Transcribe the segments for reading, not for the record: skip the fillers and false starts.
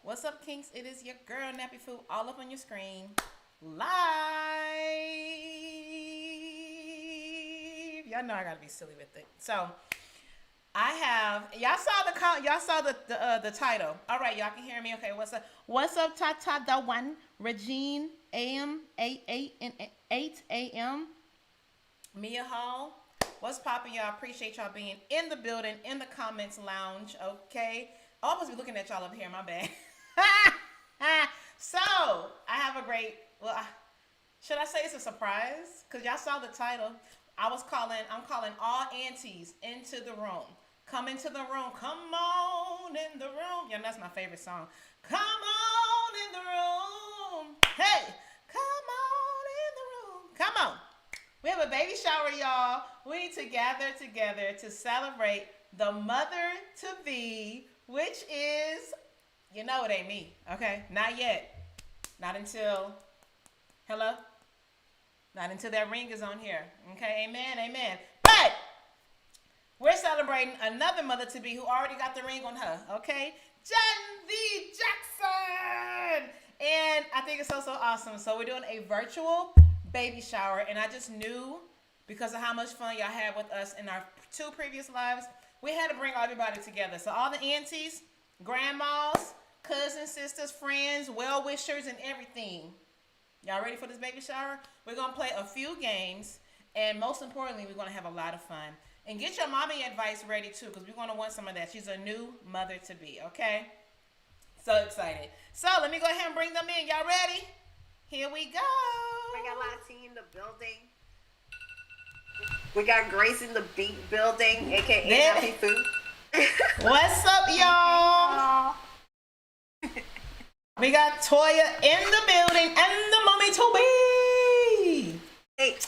What's up, Kinks? It is your girl, NappyFu, all up on your screen. Live. Y'all know I gotta be silly with it. So I have y'all saw the title. All right, y'all can hear me. Okay, what's up? What's up, Tata the one Regine AM 8 AM Mia Hall. What's poppin', y'all? Appreciate y'all being in the building, in the comments lounge. Okay, I'll always be looking at y'all over here. My bad. So I have a great. Well, should I say it's a surprise? Cause y'all saw the title. I'm calling all aunties into the room. Come into the room. Come on in the room. Yeah, that's my favorite song. Come on in the room. Hey, come on in the room. Come on. We have a baby shower, y'all. We need to gather together to celebrate the mother-to-be, which is, you know it ain't me, okay? Not yet. Not until, hello? Not until that ring is on here, okay? Amen, amen. But we're celebrating another mother-to-be who already got the ring on her, okay? Jen V. Jackson! And I think it's so awesome. So we're doing a virtual baby shower, and I just knew, because of how much fun y'all had with us in our 2 previous lives, we had to bring everybody together. So all the aunties, grandmas, cousins, sisters, friends, well-wishers, and everything. Y'all ready for this baby shower? We're going to play a few games, and most importantly, we're going to have a lot of fun. And get your mommy advice ready, too, because we're going to want some of that. She's a new mother-to-be, okay? So excited. So let me go ahead and bring them in. Y'all ready? Here we go. We got Lati in the building. We got Grace in the beat building, a.k.a. NappyFu. What's up, y'all? We got Toya in the building and the mommy to be. Hey.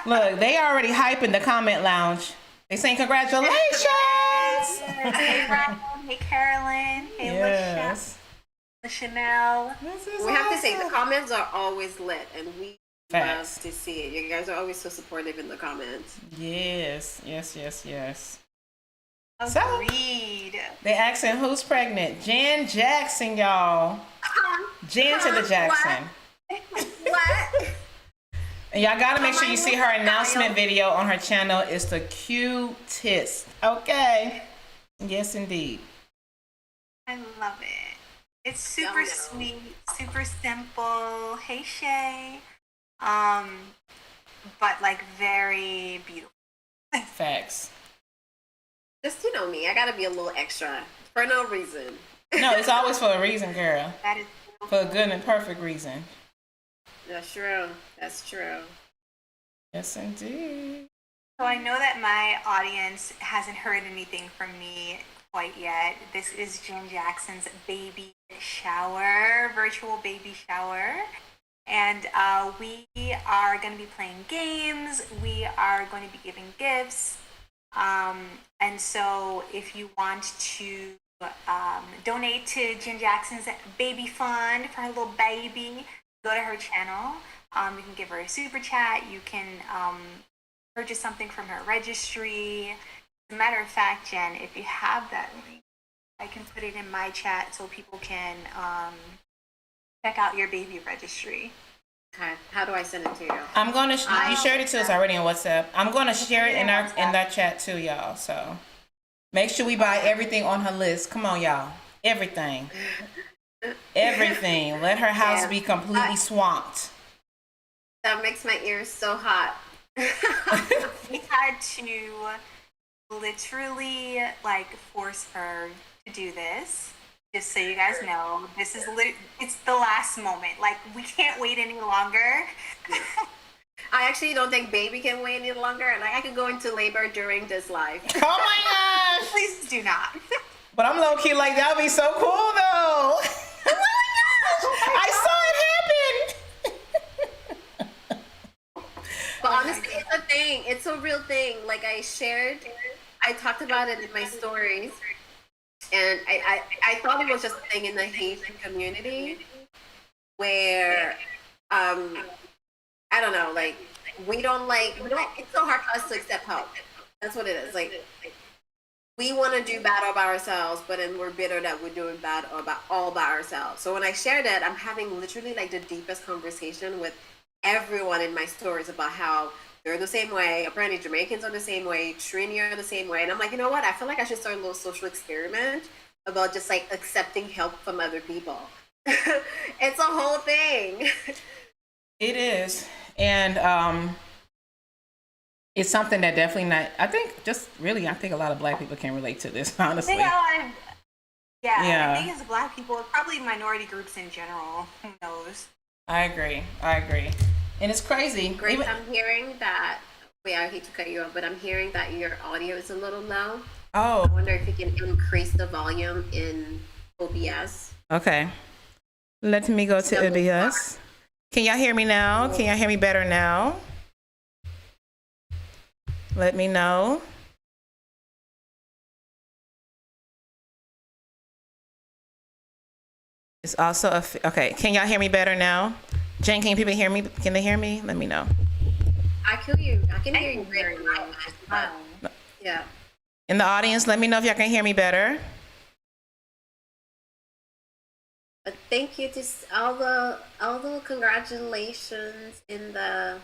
Look, they already hyping the comment lounge. They saying congratulations. Hey, Ron. Hey, Carolyn. Hey, Yes. Chanel. We have to say the comments are always lit, and we love to see it. You guys are always so supportive in the comments. Yes. Agreed. They asking who's pregnant. Jan Jackson, y'all. Jan to the Jackson. What? And y'all gotta make sure you see her announcement video on her channel. It's the cutest. Okay. Yes, indeed. I love it. It's super sweet, super simple. Hey, Shay. But like very beautiful. Facts. Just, you know me, I gotta be a little extra for no reason. No, it's always for a reason, girl. That is For a good and perfect reason. That's true. That's true. Yes, indeed. So I know that my audience hasn't heard anything from me quite yet. This is Jen Jackson's baby shower, virtual baby shower. And we are going to be playing games. We are going to be giving gifts. And so if you want to donate to Jen Jackson's baby fund for her little baby, go to her channel. You can give her a super chat. You can purchase something from her registry. As a matter of fact, Jen, if you have that link, I can put it in my chat so people can check out your baby registry. Okay. How do I send it to you? I'm gonna. You shared it to us already on WhatsApp. I'm gonna share it in that chat too, y'all. So make sure we buy everything on her list. Come on, y'all. Everything. Everything. Let her house be completely swamped. That makes my ears so hot. We had to literally like force her to do this. Just so you guys know, this is it's the last moment. Like, we can't wait any longer. I actually don't think baby can wait any longer, and I could go into labor during this live. Oh my gosh! Please do not. But I'm low key like, that would be so cool though. Oh my gosh! I saw it happen. But honestly, it's a thing. It's a real thing. Like I talked about it in my stories. And I thought it was just a thing in the Haitian community where, I don't know, like, we don't, it's so hard for us to accept help. That's what it is. Like, we want to do bad all by ourselves, but then we're bitter that we're doing bad all by ourselves. So when I share that, I'm having literally like the deepest conversation with everyone in my stories about how they're the same way. Apparently Jamaicans are the same way. Trini are the same way. And I'm like, you know what? I feel like I should start a little social experiment about just like accepting help from other people. It's a whole thing. It is. And it's something that definitely not, I think a lot of Black people can relate to this, honestly. I think as Black people, probably minority groups in general, who knows? I agree. And it's crazy. Grace, I'm hearing that, wait, I hate to cut you off, but I'm hearing that your audio is a little low. Oh. I wonder if you can increase the volume in OBS. Okay. Let me go to OBS. Can y'all hear me now? Can y'all hear me better now? Let me know. It's also okay. Can y'all hear me better now? Jen, can people hear me? Can they hear me? Let me know. I can hear you very well. Yeah. In the audience, let me know if y'all can hear me better. But thank you to all the congratulations in the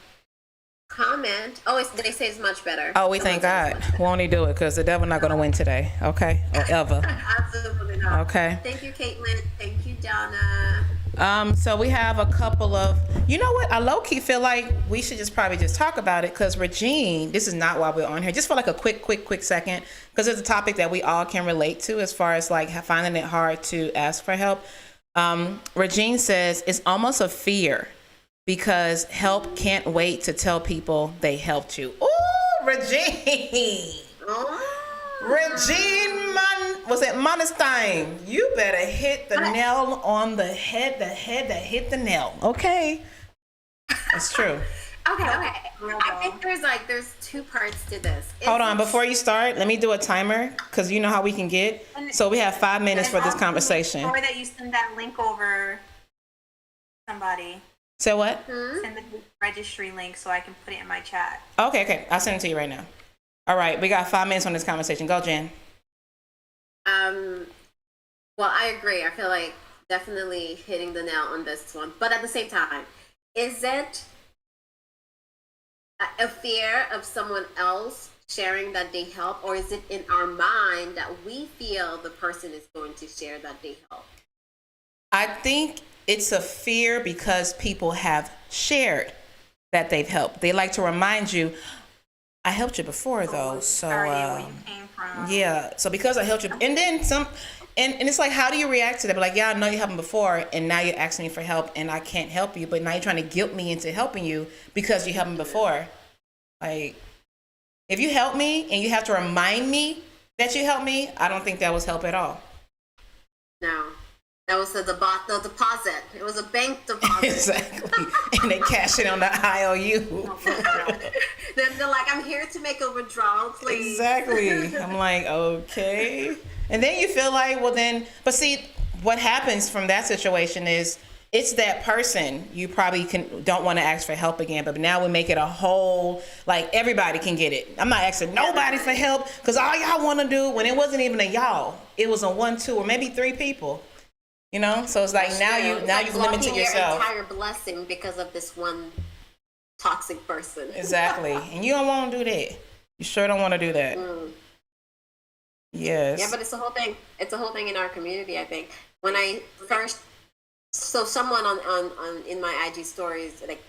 comment. Oh, they say it's much better. Oh, we thank God. We'll only do it because the devil not going to win today. Okay? Or ever. Absolutely not. Okay. Thank you, Caitlin. Thank you, Donna. So we have a couple of, you know what? I low-key feel like we should probably talk about it because Regine, this is not why we're on here. Just for like a quick second, because it's a topic that we all can relate to as far as like finding it hard to ask for help. Regine says it's almost a fear because help can't wait to tell people they helped you. Ooh, Regine. Regine was it Monestein? You better hit the nail on the head that hit the nail. Okay. That's true. Okay. I think there's two parts to this. Hold on, before you start, let me do a timer because you know how we can get. So we have 5 minutes for this conversation. Or that you send that link over somebody. So what? Send the registry link so I can put it in my chat. Okay. I'll send it to you right now. All right, we got 5 minutes on this conversation. Go, Jen. Well, I agree. I feel like definitely hitting the nail on this one. But at the same time, is it a fear of someone else sharing that they help, or is it in our mind that we feel the person is going to share that they help? I think it's a fear because people have shared that they've helped. They like to remind you, I helped you before though, so where you came from. Yeah. So because I helped you, and then and it's like, how do you react to that? But like, yeah, I know you helped me before, and now you're asking me for help, and I can't help you, but now you're trying to guilt me into helping you because you helped me before. Like, if you help me and you have to remind me that you helped me, I don't think that was help at all. No. That was the deposit. It was a bank deposit. Exactly. And they cash it on the IOU. They're like, I'm here to make a withdrawal, please. Exactly. I'm like, okay. And then you feel like, well then, but see, what happens from that situation is it's that person you probably don't want to ask for help again, but now we make it a whole, like everybody can get it. I'm not asking nobody for help because all y'all want to do, when it wasn't even a y'all, it was a 1, 2, or maybe 3 people. You know, so it's like now you've limited yourself. Your entire blessing because of this one toxic person. Exactly, and you don't want to do that. You sure don't want to do that. Yes. Yeah, but it's a whole thing. It's a whole thing in our community. I think when I first, so someone on in my IG stories, like,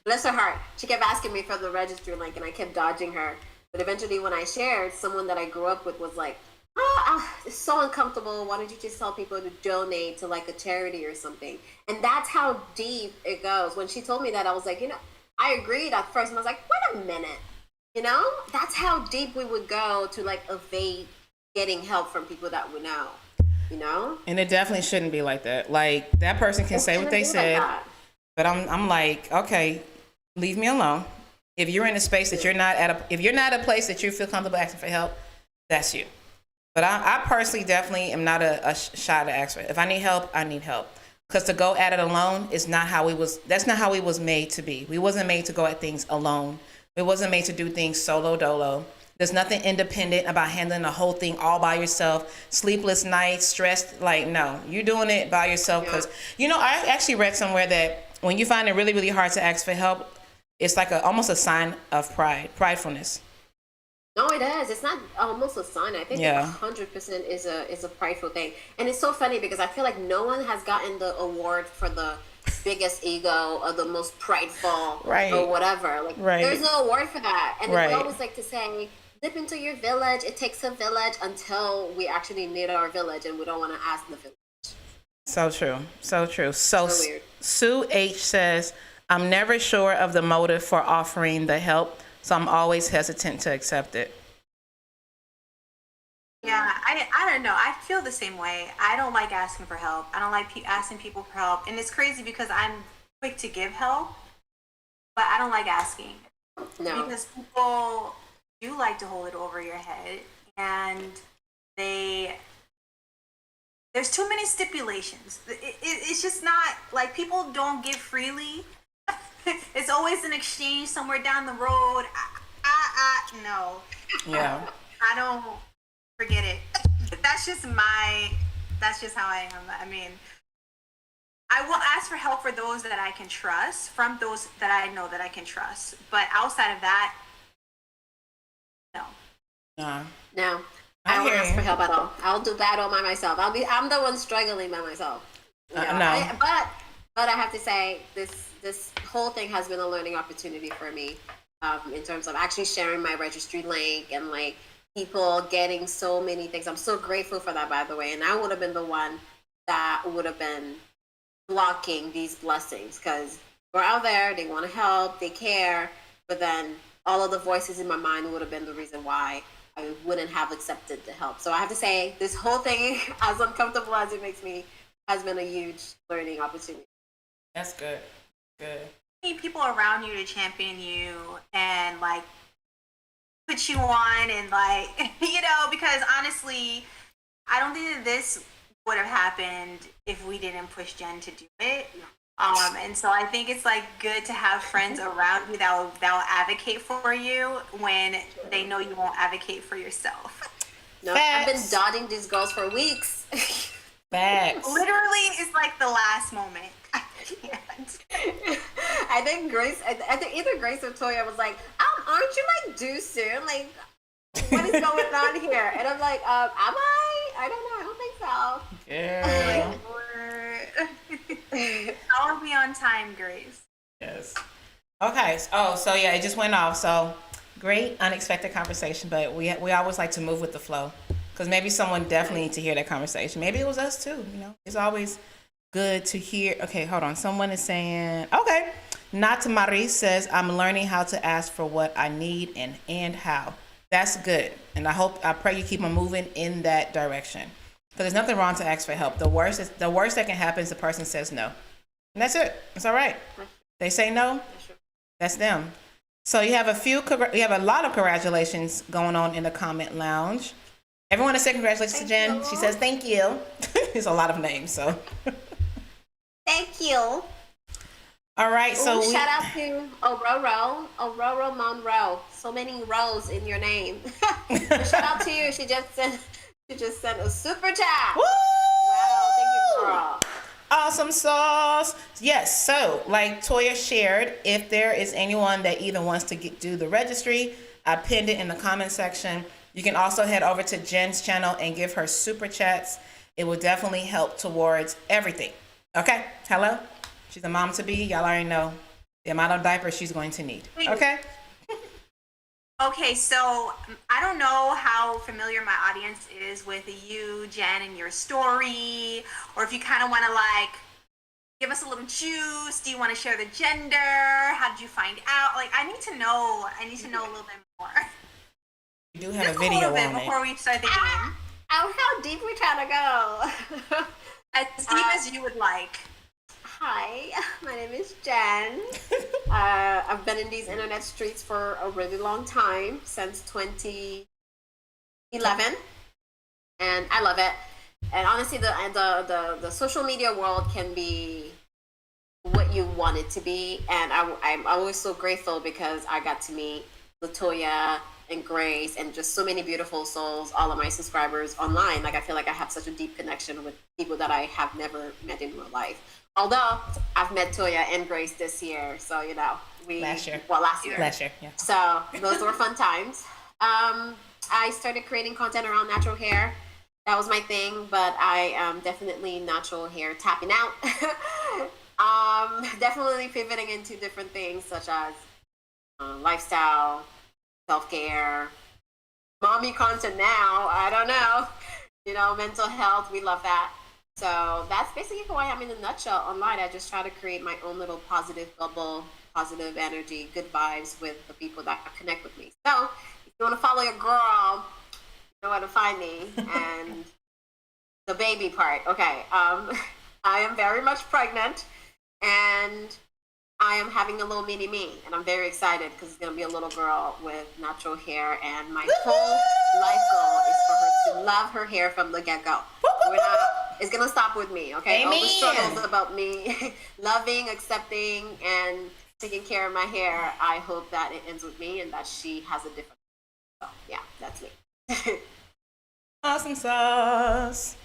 bless her heart, she kept asking me for the registry link, and I kept dodging her. But eventually, when I shared, someone that I grew up with was like, it's so uncomfortable. Why don't you just tell people to donate to like a charity or something? And that's how deep it goes. When she told me that, I was like, I agreed at first, and I was like, wait a minute. That's how deep we would go to like evade getting help from people that we know. And it definitely shouldn't be like that. Like, that person can say what they said, but I'm like, okay, leave me alone. If you're in a space that if you're not at a place that you feel comfortable asking for help, that's you. But I personally definitely am not a shy to ask for it. If I need help, I need help. Because to go at it alone is that's not how we was made to be. We wasn't made to go at things alone. We wasn't made to do things solo dolo. There's nothing independent about handling the whole thing all by yourself. Sleepless nights, stressed, like, no, you're doing it by yourself. Because, I actually read somewhere that when you find it really, really hard to ask for help, it's like almost a sign of pridefulness. No, it is. It's not almost a sign. I think it 100% is a prideful thing. And it's so funny because I feel like no one has gotten the award for the biggest ego or the most prideful or whatever. Like, there's no award for that. And we always like to say, dip into your village. It takes a village until we actually need our village, and we don't want to ask the village. So true. So true. So weird. Sue H says, I'm never sure of the motive for offering the help, so I'm always hesitant to accept it. Yeah, I don't know. I feel the same way. I don't like asking for help. I don't like asking people for help. And it's crazy because I'm quick to give help, but I don't like asking. No. Because people do like to hold it over your head, and there's too many stipulations. It's just not, like, people don't give freely. It's always an exchange somewhere down the road. No. Yeah. I don't, forget it. That's just how I am. I mean, I will ask for help for those that I can trust, from those that I know that I can trust. But outside of that, no. No. I don't ask for help at all. I'll do that all by myself. I'm the one struggling by myself. No. But I have to say, this whole thing has been a learning opportunity for me, in terms of actually sharing my registry link and like people getting so many things. I'm so grateful for that, by the way. And I would have been the one that would have been blocking these blessings, because we're out there, they want to help, they care, but then all of the voices in my mind would have been the reason why I wouldn't have accepted the help. So I have to say, this whole thing, as uncomfortable as it makes me, has been a huge learning opportunity. That's good. Good. You need people around you to champion you and like put you on, and like, because honestly, I don't think that this would have happened if we didn't push Jen to do it. And so I think it's like good to have friends around you that will advocate for you when they know you won't advocate for yourself. No, I've been dotting these girls for weeks. Facts. Literally, it's like the last moment. I can't. I think either Grace or Toya was like, aren't you like due soon? Like, what is going on here? And I'm like, am I? I don't know. I don't think so. Yeah. I'll be on time, Grace. Yes. Okay. So yeah, it just went off. So great, unexpected conversation, but we always like to move with the flow, because maybe someone definitely needs to hear that conversation. Maybe it was us too. It's always good to hear. Okay, hold on. Someone is saying, okay. Nata Marie says, I'm learning how to ask for what I need and how. That's good. And I pray you keep on moving in that direction. Because there's nothing wrong to ask for help. The worst that can happen is the person says no. And that's it. It's all right. They say no, that's them. So you have a lot of congratulations going on in the comment lounge. Everyone is saying congratulations to Jen. She says thank you. There's a lot of names, so. Thank you. All right, so shout out to Aurora Monroe. So many rows in your name. Shout out to you. She just sent a super chat. Woo! Wow, thank you, girl. Awesome sauce. Yes, so like Toya shared, if there is anyone that either wants to do the registry, I pinned it in the comment section. You can also head over to Jen's channel and give her super chats. It will definitely help towards everything. Okay, hello? She's a mom to be. Y'all already know the amount of diapers she's going to need. Okay? Okay, so I don't know how familiar my audience is with you, Jen, and your story, or if you kind of want to like give us a little juice. Do you want to share the gender? How did you find out? Like, I need to know a little bit more. You do have Just a video little bit on before we start the game. How deep we trying to go? As deep as you would like. Hi, my name is Jen. I've been in these internet streets for a really long time, since 2011, and I love it. And honestly, the social media world can be what you want it to be, and I'm always so grateful because I got to meet Latoya and Grace and just so many beautiful souls, all of my subscribers online. Like I feel like I have such a deep connection with people that I have never met in real life. Although I've met Toya and Grace this year, so you know last year. Last year, yeah. So those were fun times. I started creating content around natural hair. That was my thing, but I am definitely natural hair tapping out. Definitely pivoting into different things such as lifestyle, self-care, mommy content now. I don't know. You know, mental health. We love that. So that's basically who I am in a nutshell online. I just try to create my own little positive bubble, positive energy, good vibes with the people that connect with me. So if you want to follow your girl, you know where to find me. And the baby part. Okay. I am very much pregnant and I am having a little mini me, and I'm very excited because it's gonna be a little girl with natural hair, and my whole life goal is for her to love her hair from the get-go. It's gonna stop with me, okay? Amen. All the struggles about me loving, accepting, and taking care of my hair, I hope that it ends with me and that she has a different. So yeah, that's me. Awesome sauce.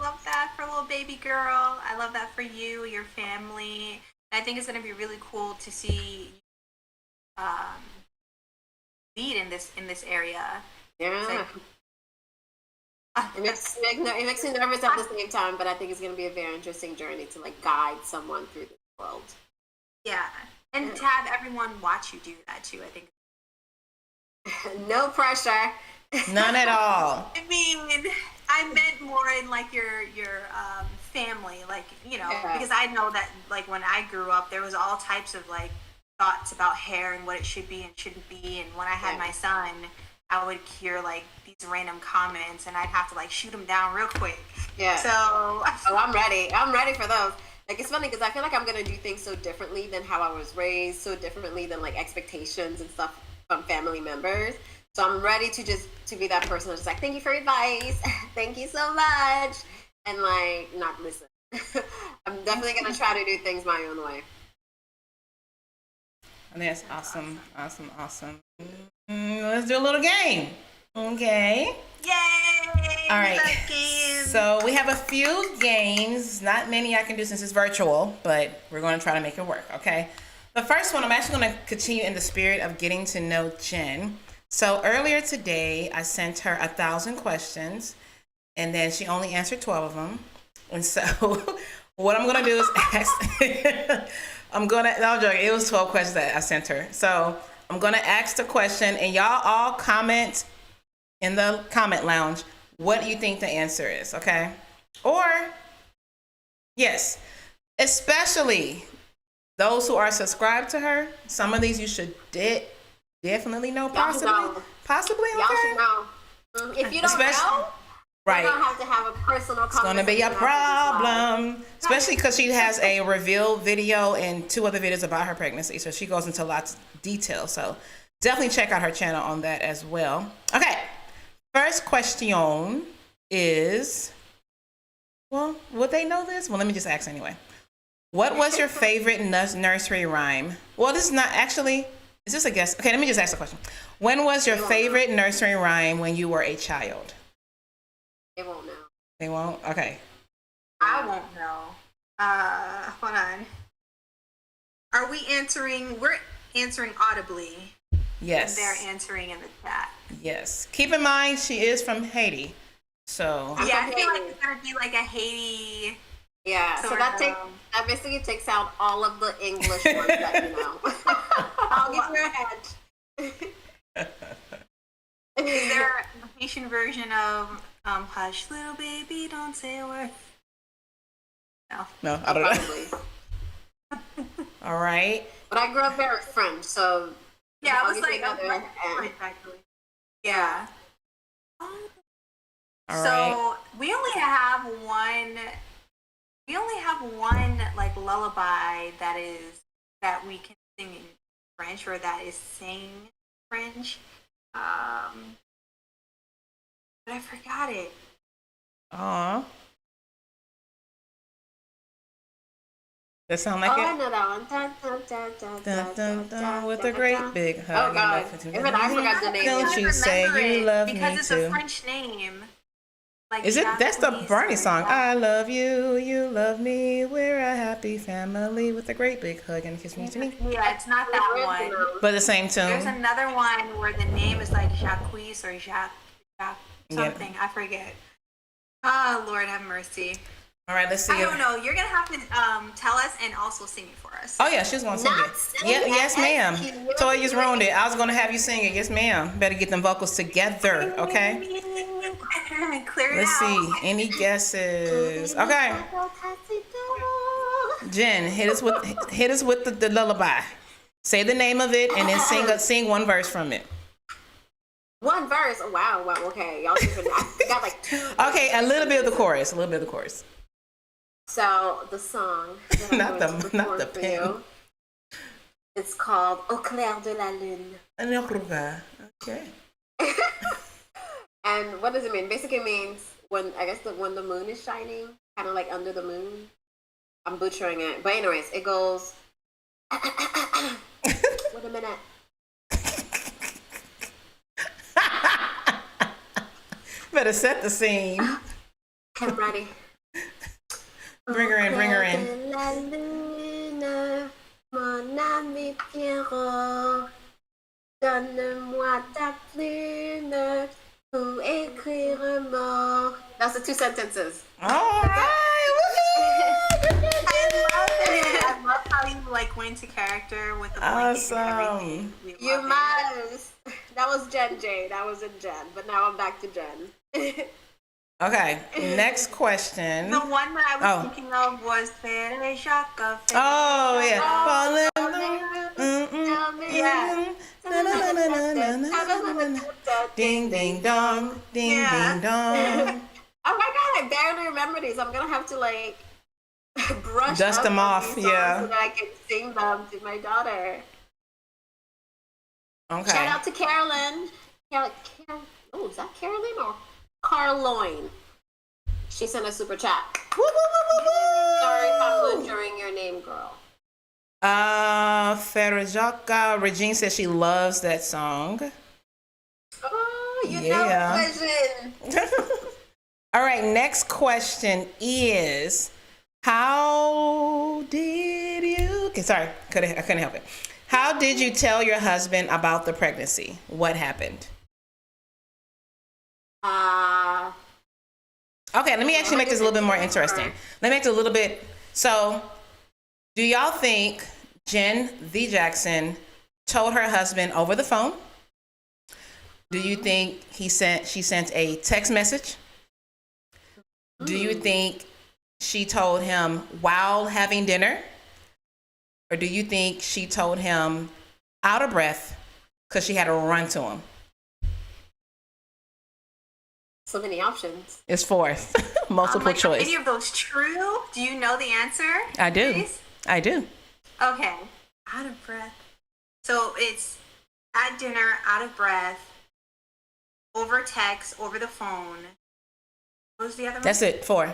Love that for little baby girl. I love that for you, your family. I think it's going to be really cool to see lead in this area. Yeah. It makes me nervous at the same time, but I think it's going to be a very interesting journey to like guide someone through this world. Yeah, and to have everyone watch you do that too, I think. No pressure. None at all. I mean, I meant more in like your family, like, you know, because I know that like when I grew up, there was all types of like thoughts about hair and what it should be and shouldn't be. And when I had my son, I would hear like these random comments and I'd have to like shoot them down real quick. Yeah. So. Oh, I'm ready. I'm ready for those. Like, it's funny because I feel like I'm going to do things so differently than how I was raised, so differently than like expectations and stuff from family members. So I'm ready to be that person that's just like, thank you for your advice. Thank you so much. And like, not listen. I'm definitely going to try to do things my own way. That's awesome. Let's do a little game. Okay. Yay! All right. Games. So we have a few games. Not many I can do since it's virtual, but we're going to try to make it work. Okay. The first one, I'm actually going to continue in the spirit of getting to know Jen. So earlier today, I sent her 1,000 questions, and then she only answered 12 of them. And so what I'm going to do is ask, no, I'm joking. It was 12 questions that I sent her. So I'm going to ask the question, and y'all all comment in the comment lounge what you think the answer is, okay? Or, yes, especially those who are subscribed to her. Some of these you should definitely know, possibly. Okay. Y'all should know. If you don't know, right, you're gonna have to have a personal conversation. It's gonna be a problem, especially because she has a reveal video and 2 other videos about her pregnancy, so she goes into lots of detail. So definitely check out her channel on that as well. Okay, first question is, well, would they know this? Well, let me just ask anyway. What was your favorite nursery rhyme? Well, this is not actually. Is this a guess? Okay, let me just ask the question. When was your favorite nursery rhyme when you were a child? They won't know. They won't? Okay. I won't know. Hold on. Are we answering? We're answering audibly. Yes. And they're answering in the chat. Yes. Keep in mind, she is from Haiti. So. Yeah, I feel like it's going to be like a Haiti. Yeah, so that basically takes out all of the English ones that you know. I'll give you a hint. Is there a Haitian version of Hush Little Baby, Don't Say a Word? No, I don't know. All right. But I grew up very French, so yeah, I was like, exactly. Yeah. All so right. we only have one like lullaby that we can sing in French, or that is sang French. But I forgot it. Aw. That sound like Oh, I it? know that one. Dun, dun, dun, dun, Dun, dun, dun, dun, dun, dun, with dun, a great dun. big hug. Oh and God! love for you. Even I forgot the name. Don't you say you love me because it's too. a French name. Like Is it? That's the Jacques Barney or song. Jacques. I love you, you love me. We're a happy family with a great big hug and a kiss from you to me. Yeah, it's not that one. But the same There's tune. another one where the name is like Jacques or Jacques Yeah. something. I forget. Oh, Lord have mercy. All right, let's see. I don't know. You're gonna have to tell us and also sing it for us. Oh yeah, she's gonna sing Not it. sing Yeah, it. yes, ma'am. Excuse Toy just me. ruined it. I was gonna have you sing it. Yes, ma'am. Better get them vocals together, okay? Clear it Let's out. see. Any guesses? Okay. Jen, hit us with the lullaby. Say the name of it and then sing one verse from it. One verse. Oh, wow. Okay, y'all I got like two. Okay, a little bit of the chorus. So the song that I'm Not going the- to not perform the for pen. you, it's called Au clair de la lune. Okay. And what does it mean? Basically, it means when the moon is shining, kind of like under the moon. I'm butchering it, but anyways, it goes. Wait a minute. Better set the scene. I'm ready. Bring her in. De la lune, mon ami Pierrot, donne-moi ta plume pour écrire un mot. That's the two sentences. All right. Woohoo! I love how you like went into character with the blanket and everything. Awesome. We You love it. must. That was Jen J. That was in Jen, but now I'm back to Jen. Okay. Next question. The one that I was Oh. thinking of was Fere Jacques. Oh yeah. Ding ding dong, ding Yeah. ding dong. Oh my god, I barely remember these. I'm gonna have to like brush Dust up them on off, these songs yeah. so that I can sing them to my daughter. Okay. Shout out to Carolyn. Oh, is that Carolyn or Carloin? She sent a super chat. Woo, woo, woo, woo, woo. Sorry if I'm butchering your name, girl. Ferajaka Regine says she loves that song. Oh, you Yeah. know Vision. All right, next question is, how did you? Okay, sorry, I couldn't help it. How did you tell your husband about the pregnancy? What happened? Okay, let me actually make this a little bit more interesting. Let me make it a little bit. So, do y'all think Jen V. Jackson told her husband over the phone? Do you think she sent a text message? Do you think she told him while having dinner? Or do you think she told him out of breath because she had to run to him? So many options. It's four. Multiple Are choice. any of those true? Do you know the answer? I do. Please? I do. Okay. Out of breath. So it's at dinner, out of breath, over text, over the phone. What was the other one? That's it. 4.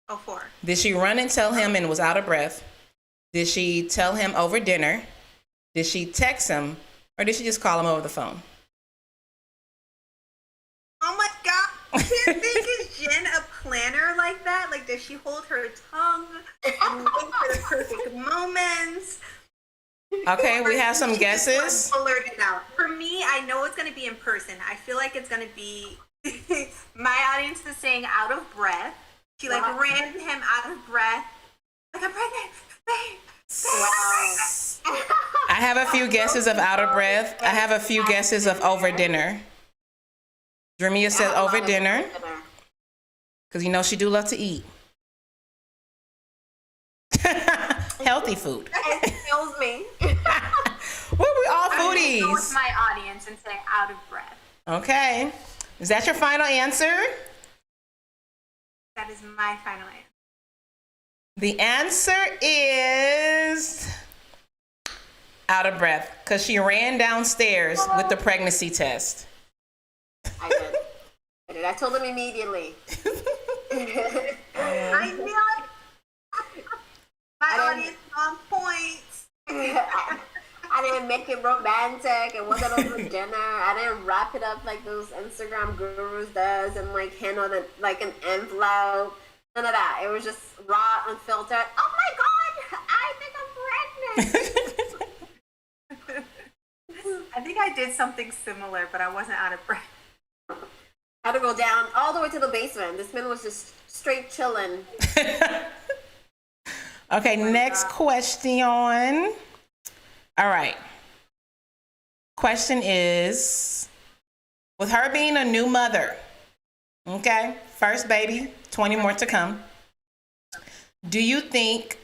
Oh, 4. Did she run and tell him and was out of breath? Did she tell him over dinner? Did she text him? Or did she just call him over the phone? Oh my god. Is Jen a planner like that? Like, does she hold her tongue and wait for the perfect moments? Okay, we have some She just guesses. blurt it out. For me, I know it's going to be in person. I feel like it's going to be my audience is saying out of breath. She like ran him out of breath. Like, I'm pregnant. Babe. Wow. I have a few guesses of out of breath. I have a few guesses of over dinner. Dramia said over dinner. Because you know she do love to eat. Healthy food. It kills me. We all I'm gonna go with foodies. my audience and say out of breath. Okay. Is that your final answer? That is my final answer. The answer is out of breath because she ran downstairs with the pregnancy test. I did. I told him immediately. I knew it. My make it romantic. It wasn't over dinner. I didn't wrap it up like those Instagram gurus does and like hand on it like an envelope. None of that. It was just raw, unfiltered. Oh my God, I think I'm pregnant. I think I did something similar, but I wasn't out of breath. I had to go down all the way to the basement. This man was just straight chilling. Okay, next question. All right. Question is, with her being a new mother, okay, first baby, 20 more to come, do you think,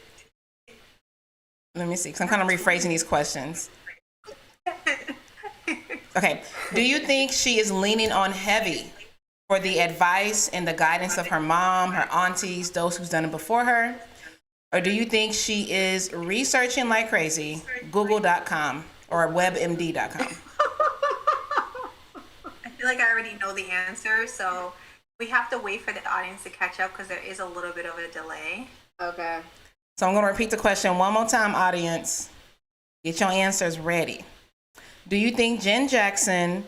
let me see, because I'm kind of rephrasing these questions. Okay, do you think she is leaning on heavy for the advice and the guidance of her mom, her aunties, those who's done it before her? Or do you think she is researching like crazy, google.com or webmd.com? I feel like I already know the answer, so we have to wait for the audience to catch up because there is a little bit of a delay. Okay. So I'm going to repeat the question one more time, audience. Get your answers ready. Do you think Jen Jackson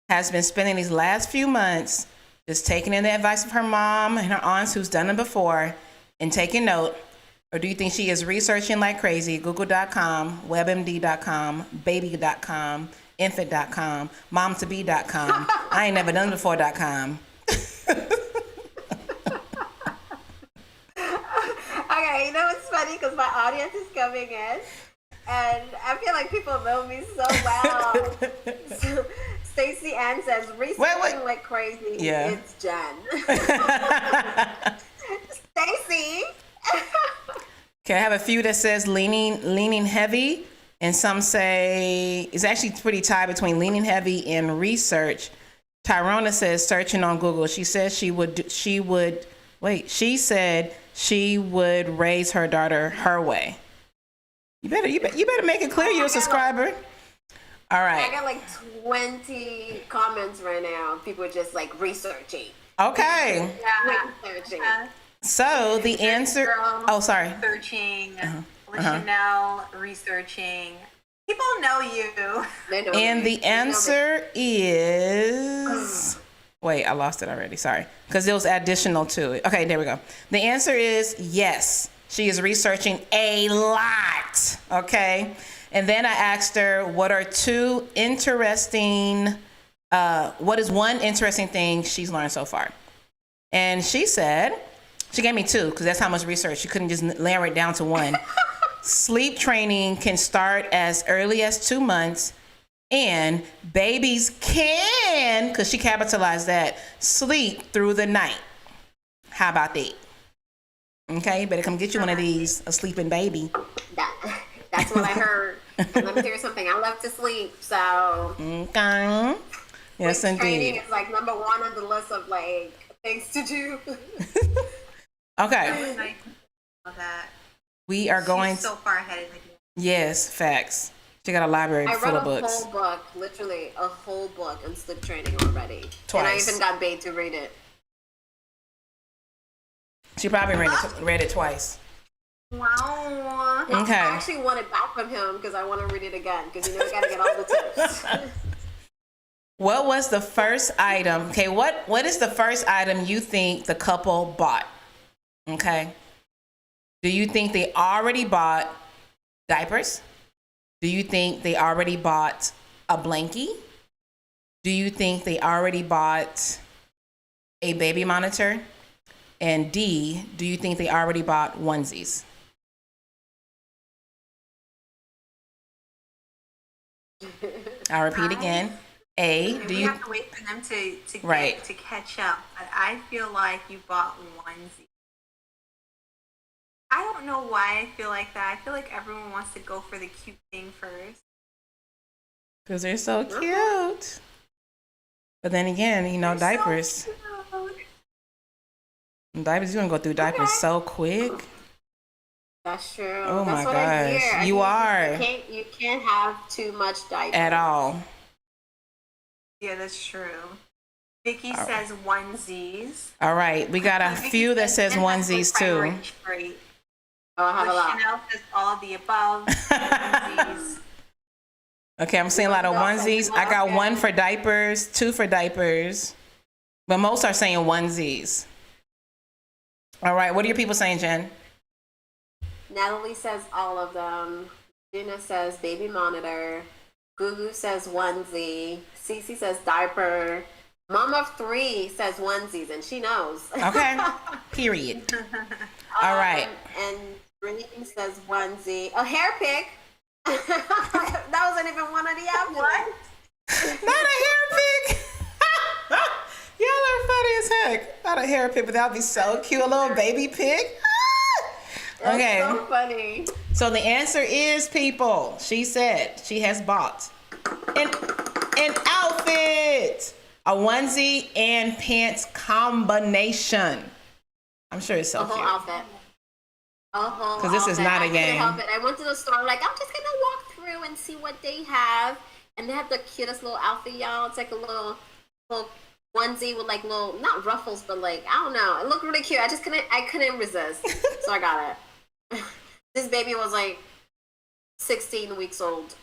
has been spending these last few months just taking in the advice of her mom and her aunts who's done it before and taking note? Or do you think she is researching like crazy, google.com, webmd.com, baby.com, infant.com, mom-to-be.com, I ain't never done before.com? Okay, you know what's funny? Because my audience is coming in, and I feel like people know me so well. So, Stacey Ann says, researching like crazy. Yeah. It's Jen. Stacey. Okay, I have a few that says leaning heavy, and some say it's actually pretty tied between leaning heavy and research. Tyrona says searching on Google. She says she said she would raise her daughter her way. You better make it clear you're a subscriber. All right. I got like 20 comments right now. People are just like researching. Okay. Researching. So the answer. Oh, sorry. Researching. Chanel researching. People know you. They know And me. the answer is. Wait, I lost it already. Sorry. Because it was additional to it. Okay, there we go. The answer is yes. She is researching a lot. Okay. And then I asked her, what is one interesting thing she's learned so far? And she said, she gave me two, because that's how much research. She couldn't just narrow it down to one. Sleep training can start as early as 2 months, and babies can, because she capitalized that, sleep through the night. How about that? Okay, better come get you one of these, a sleeping baby. That's what I heard. And let me tell you something, I love to sleep, so. Okay. Yes, sleep training indeed. is like number one on the list of like things to do. Okay. That. We are going. She's so far ahead of the game. Yes, facts. She got a library I full read of books. a whole book, literally a whole book on sleep training already. Twice. And I even got paid to read it. She probably read it twice. Wow. Okay. I actually want it back from him because I want to read it again because you know I got to get all the tips. What was the first item? Okay, what is the first item you think the couple bought? Okay. Do you think they already bought diapers? Do you think they already bought a blankie? Do you think they already bought a baby monitor? And D, do you think they already bought onesies? I'll repeat again. A, do We you have to wait for them to Right. catch up. But I feel like you bought onesie. I don't know why I feel like that. I feel like everyone wants to go for the cute thing first. Because they're so cute. But then again, you know, They're diapers. so cute. Diapers, you're going to go through diapers so quick. That's true. Oh That's my what I hear. gosh. I You think are. You can't have too much diapers. At all. Yeah, that's true. Vicky All says onesies. All right. We got a Vicky few that says Jen has onesies good too. priority trait. Oh, I have a lot. Chanel says all of the above. Onesies. Okay, I'm seeing a lot of onesies. I got one for diapers, 2 for diapers, but most are saying onesies. All right, what are your people saying, Jen? Natalie says all of them. Gina says baby monitor. Gugu says onesie. Cece says diaper. Mom of 3 says onesies, and she knows. Okay, period. All right. And Green says onesie. A hair pick. That wasn't even one of the options. What? Not a hair pick. Y'all are funny as heck. Not a hair pick, but that'd be so cute. A little baby pick. Okay. That's so funny. So the answer is, people, she said she has bought an outfit, a onesie and pants combination. I'm sure it's so cute. Outfit. Because this is not a game. I went to the store, like, I'm just gonna walk through and see what they have. And they have the cutest little outfit, y'all. It's like a little onesie with like little, not ruffles, but like, I don't know. It looked really cute. I couldn't resist. So I got it. This baby was like 16 weeks old.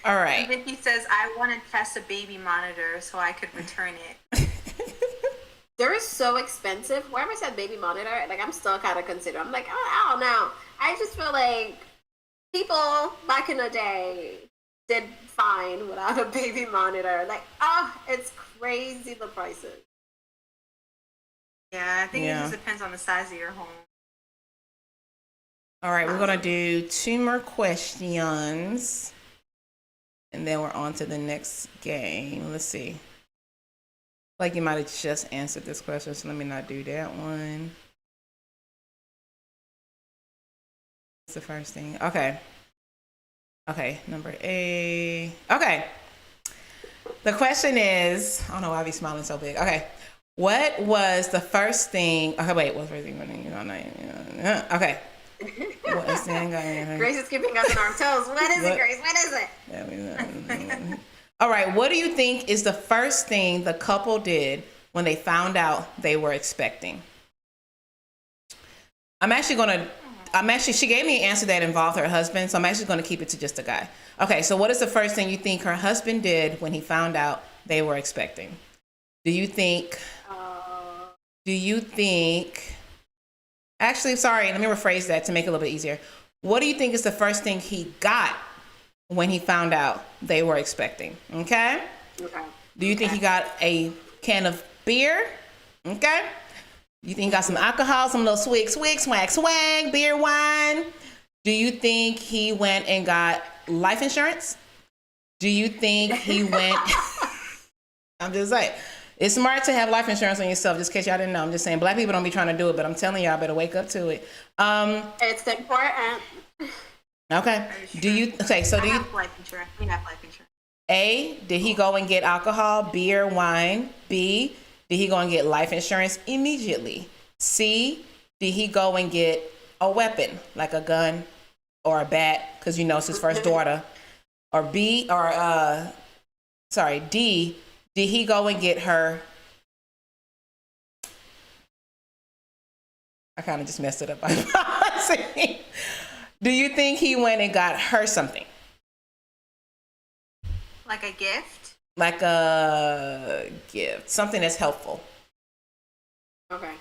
All right. Vicky says, I want to test a baby monitor so I could return it. They're so expensive. Whoever said baby monitor, like, I'm still kind of considering. I'm like, oh, I don't know. I just feel like people back in the day did fine without a baby monitor. Like, it's crazy, the prices. Yeah, I think it just depends on the size of your home. All right, we're going to do 2 more questions. And then we're on to the next game. Let's see. Like you might have just answered this question, so let me not do that one. What's the first thing? Okay. Okay, number 8. Okay. The question is, I don't know why I be smiling so big. Okay. What was the first thing? Okay, wait. What's the first thing? Okay. What is the Grace is keeping us on our toes. What is it, Grace? What is it? All right. What do you think is the first thing the couple did when they found out they were expecting? She gave me an answer that involved her husband, so I'm actually going to keep it to just a guy. Okay, so what is the first thing you think her husband did when he found out they were expecting? Do you think, actually, sorry, let me rephrase that to make it a little bit easier. What do you think is the first thing he got when he found out they were expecting? Okay? Do you think he got a can of beer? Okay? You think he got some alcohol, some little swig, swag, beer, wine? Do you think he went and got life insurance? Do you think he went... I'm just saying. It's smart to have life insurance on yourself, just in case y'all didn't know. I'm just saying, black people don't be trying to do it, but I'm telling y'all, better wake up to it. It's important. Okay. Do you... Okay, so do you... Life insurance. We have life insurance. A, did he go and get alcohol, beer, wine? B, did he go and get life insurance immediately? C, did he go and get a weapon, like a gun or a bat, because you know it's his first daughter? Or D, did he go and get her... I kind of just messed it up by pausing. Do you think he went and got her something? Like a gift? Like a gift. Something that's helpful. Okay.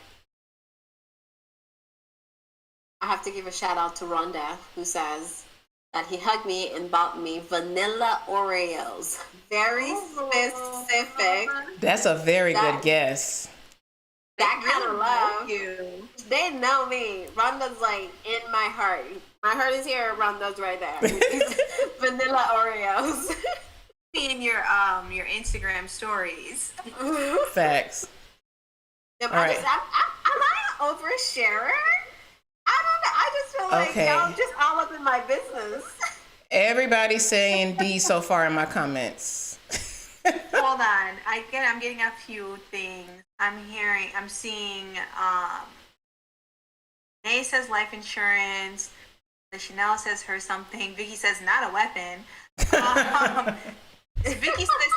I have to give a shout out to Rhonda, who says that he hugged me and bought me vanilla Oreos. Very specific. That's a very good guess. That kind of love. They know me. Rhonda's like in my heart. My heart is here. Rhonda's right there. Vanilla Oreos. In your Instagram stories. Facts. All right. Am I an oversharer? I don't know. I just feel like y'all just all up in my business. Everybody's saying D so far in my comments. Hold on. I'm getting a few things. I'm seeing Nay says life insurance. The Chanel says her something. Vicky says not a weapon. Vicky says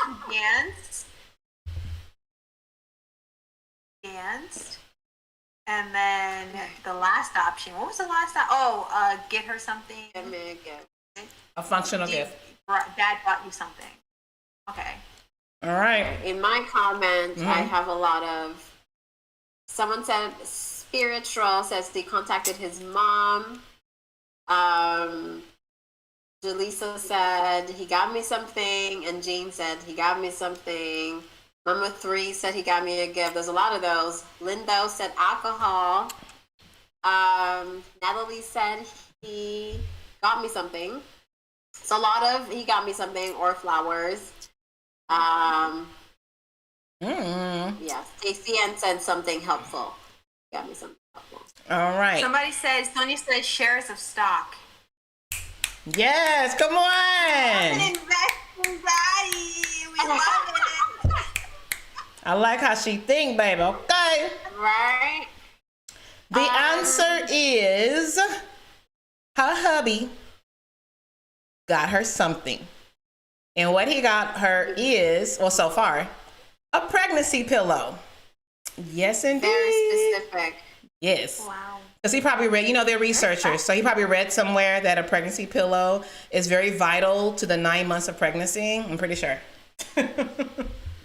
he danced. And then the last option. What was the last option? Oh, get her something. Get me a gift. A functional gift. Dad bought you something. Okay. All right. In my comment, I have a lot of. Someone said spiritual says he contacted his mom. Jaleesa said he got me something, and Jean said he got me something. Mama 3 said he got me a gift. There's a lot of those. Lindo said alcohol. Natalie said he got me something. So a lot of he got me something or flowers. Yeah, Stacey Ann said something helpful. Got me something helpful. All right. Sonia said shares of stock. Yes, come on. Investing body. We love it. I like how she think, baby. Okay. Right? The answer is her hubby got her something. And what he got her is, well, so far, a pregnancy pillow. Yes, indeed. Very specific. Yes. Wow. Because he probably read, they're researchers, so he probably read somewhere that a pregnancy pillow is very vital to the 9 months of pregnancy. I'm pretty sure.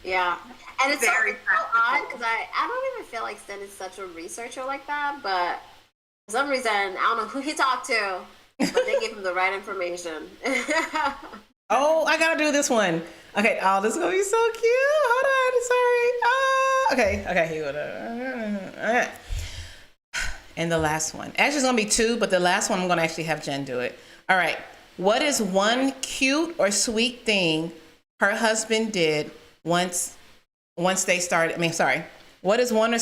Yeah. And it's very so odd because I don't even feel like Sten is such a researcher like that, but for some reason, I don't know who he talked to, but they gave him the right information. Oh, I gotta do this one. Okay, oh, this is gonna be so cute. Hold on, sorry. Okay, here we go. Okay. And the last one. Actually, it's gonna be 2, but the last one I'm gonna actually have Jen do it. All right. What is one cute or sweet thing her husband did once they started? What is one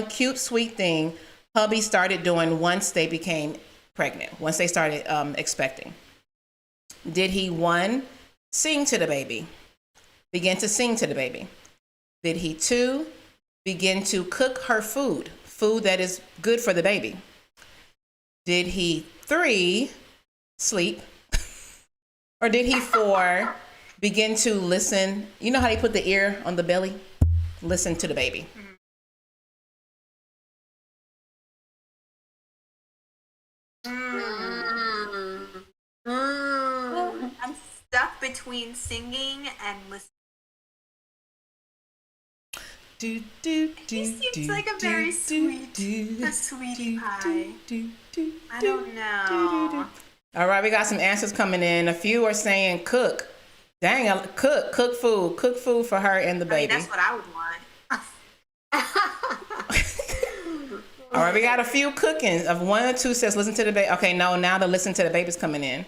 cute sweet thing hubby started doing once they became pregnant? Once they started expecting? Did he 1 sing to the baby? Begin to sing to the baby? Did he 2 begin to cook her food that is good for the baby? Did he 3 sleep? Or did he 4 begin to listen? You know how they put the ear on the belly? Listen to the baby. I'm stuck between singing and listening. He seems like a very sweetie pie. I don't know. All right, we got some answers coming in. A few are saying cook. Dang, cook food for her and the baby. That's what I would want. All right, we got a few cookings. Of 1 or 2 says listen to the baby. Okay, no, now the listen to the baby's coming in.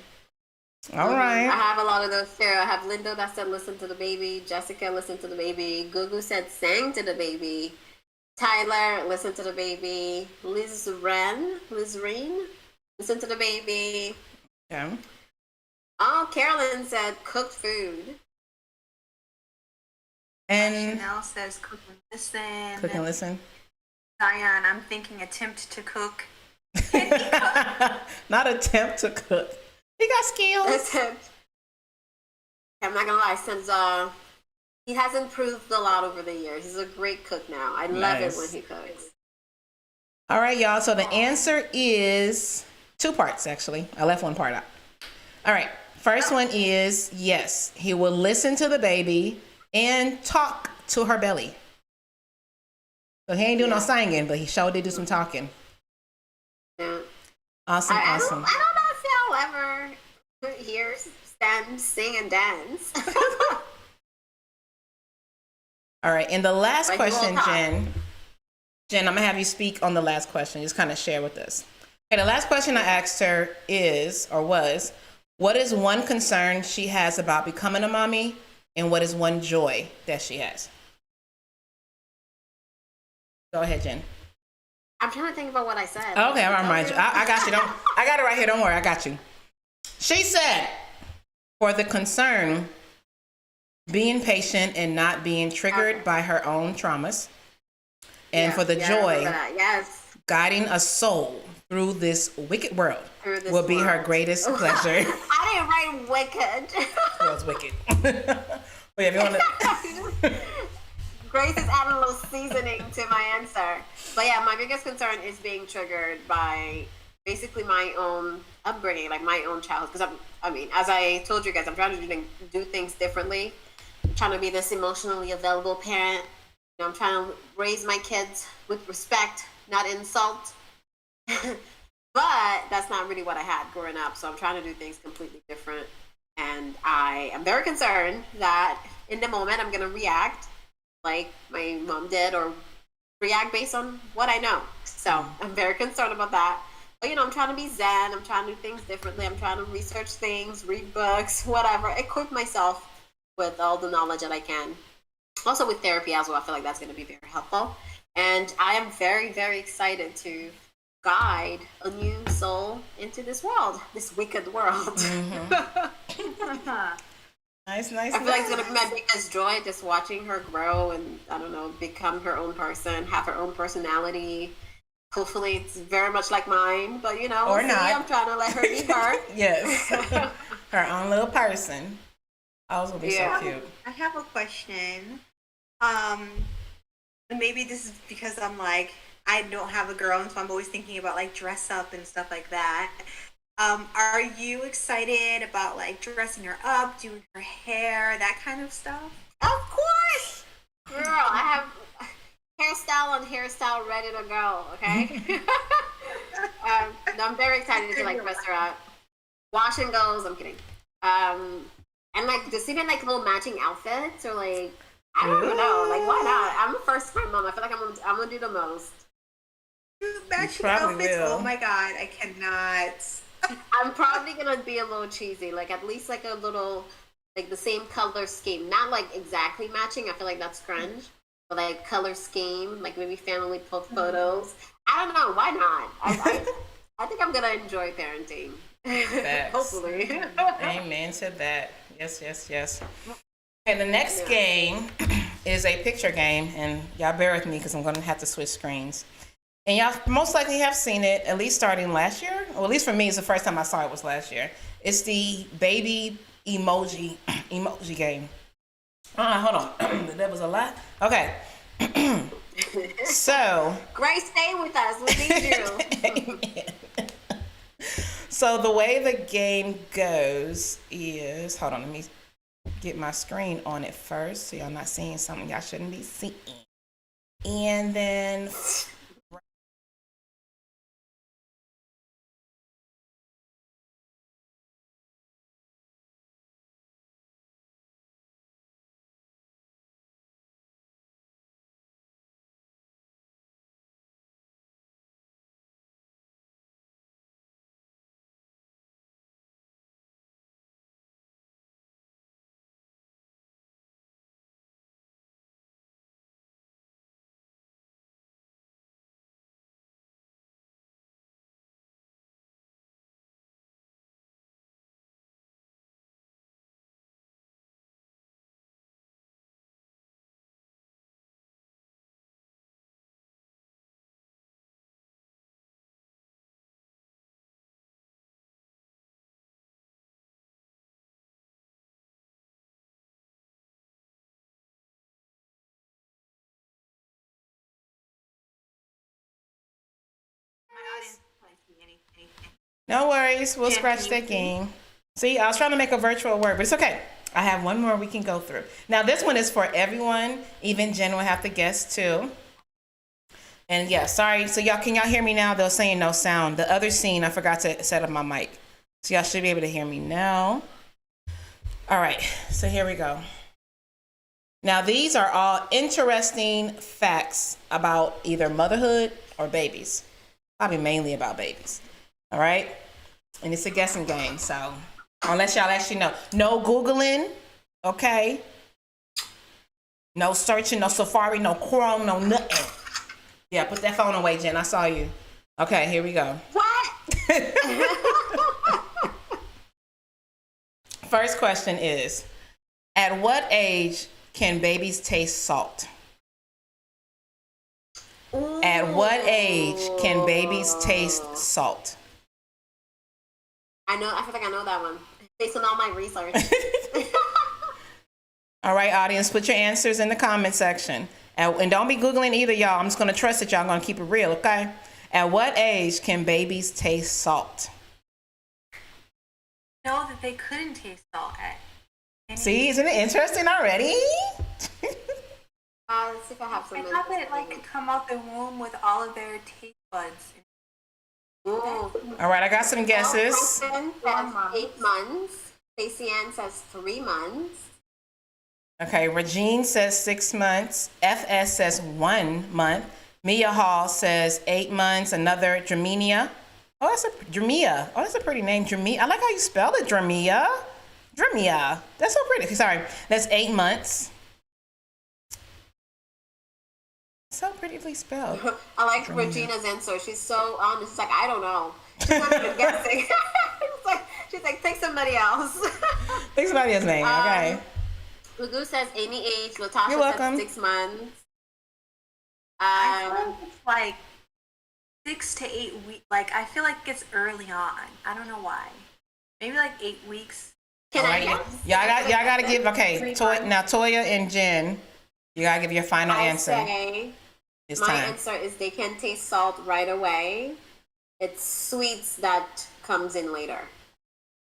All right. I have a lot of those too. I have Lindo that said listen to the baby. Jessica listened to the baby. Gugu said sang to the baby. Tyler listened to the baby. Lizreen listened to the baby. Okay. Oh, Carolyn said cooked food. And Chanel says cook and listen. Cook and listen. Tajan, I'm thinking attempt to cook. Not attempt to cook. He got skills. That's him. I'm not gonna lie, since he has improved a lot over the years. He's a great cook now. I love it when he cooks. All right, y'all. So the answer is 2 parts, actually. I left 1 part out. All right. First one is yes, he will listen to the baby and talk to her belly. So he ain't doing no singing, but he sure did do some talking. Yeah. Awesome. I don't know if y'all ever hear Stan sing and dance. All right. And the last Like question, Jen, I'm gonna have you speak on the last question. Just kind of share with us. Okay. The last question I asked her was, what is one concern she has about becoming a mommy, and what is one joy that she has? Go ahead, Jen. I'm trying to think about what I said. Okay, I'll remind you. I got you. I got it right here. Don't worry. I got you. She said, for the concern, being patient and not being triggered by her own traumas. And for the joy, guiding a soul through this wicked world will be her greatest pleasure. I didn't write wicked. Well, it's wicked. But yeah, if you want to... Grace is adding a little seasoning to my answer. But yeah, my biggest concern is being triggered by basically my own upbringing, like my own childhood. Because I mean, as I told you guys, I'm trying to do things differently. I'm trying to be this emotionally available parent. You know, I'm trying to raise my kids with respect, not insult. But that's not really what I had growing up. So I'm trying to do things completely different. And I am very concerned that in the moment I'm going to react like my mom did or react based on what I know. So I'm very concerned about that. But, you know, I'm trying to be zen. I'm trying to do things differently. I'm trying to research things, read books, whatever, equip myself with all the knowledge that I can. Also with therapy as well. I feel like that's going to be very helpful. And I am very, very excited to guide a new soul into this world, this wicked world. Nice. I feel like it's gonna be my biggest joy just watching her grow and I don't know, become her own person, have her own personality. Hopefully, it's very much like mine, but you know, or not. I'm trying to let her be her. Yes, her own little person. Ours will be so cute. I have a question. Maybe this is because I'm like, I don't have a girl, and so I'm always thinking about like dress up and stuff like that. Are you excited about like dressing her up, doing her hair, that kind of stuff? Of course, girl. I have hairstyle on hairstyle ready to go. Okay. No, I'm very excited to like dress her up. Wash and goes. I'm kidding. And like just even like little matching outfits or like I don't even know. Like why not? I'm a first time mom. I feel like I'm gonna do the most. Matching outfits. Will. Oh my god, I cannot. I'm probably gonna be a little cheesy, like at least like a little, like the same color scheme, not like exactly matching. I feel like that's cringe, but like color scheme, like maybe family photos. I don't know, why not? I think I'm gonna enjoy parenting. Hopefully. Amen to that. Yes. Okay, the next game is a picture game, and y'all bear with me because I'm gonna have to switch screens. And y'all most likely have seen it, at least starting last year. Well, at least for me, it's the first time I saw it was last year. It's the baby emoji game. Hold on. That was a lot. Okay. So. Grace, stay with us. We need you. So the way the game goes is, hold on, let me get my screen on it first so y'all not seeing something y'all shouldn't be seeing. And then. No worries, we'll scratch that game. See, I was trying to make a virtual word, but it's okay. I have one more we can go through. Now, this one is for everyone. Even Jen will have to guess too. And yeah, sorry. So can y'all hear me now? They're saying no sound. The other scene, I forgot to set up my mic. So y'all should be able to hear me now. All right, so here we go. Now, these are all interesting facts about either motherhood or babies. Probably mainly about babies. All right? And it's a guessing game, so unless y'all actually know. No Googling, okay? No searching, no Safari, no Chrome, no nothing. Yeah, put that phone away, Jen. I saw you. Okay, here we go. What? First question is, at what age can babies taste salt? Ooh. At what age can babies taste salt? I feel like I know that one based on all my research. All right, audience, put your answers in the comment section. And don't be Googling either, y'all. I'm just going to trust that y'all going to keep it real, okay? At what age can babies taste salt? Know that they couldn't taste salt at any See, isn't it interesting already? Let's see if I have some. I thought that like could come out the womb with all of their taste buds. Ooh. All right, I got some guesses. Kristen says 8 months. Stacey Ann says 3 months. Okay, Regine says 6 months. FS says 1 month. Mia Hall says 8 months. Another Dramenia. Oh, that's a Dramia. Oh, that's a pretty name, Dramia. I like how you spell it, Dramia. Dramia. That's so pretty. Sorry, that's 8 months. So prettifully spelled. I like Regina's answer. She's so honest. She's like, I don't know. She's not even guessing. she's like, pick somebody else. Pick somebody else's name, okay. Ugu says Amy age. Latasha You're welcome. says 6 months. I feel like it's like 6 to 8 weeks. Like I feel like it's early on. I don't know why. Maybe like 8 weeks. Can I Alright. guess? Y'all gotta give, okay. Toya and Jen, you gotta give your final answer. Say It's my time. answer is they can taste salt right away. It's sweets that comes in later.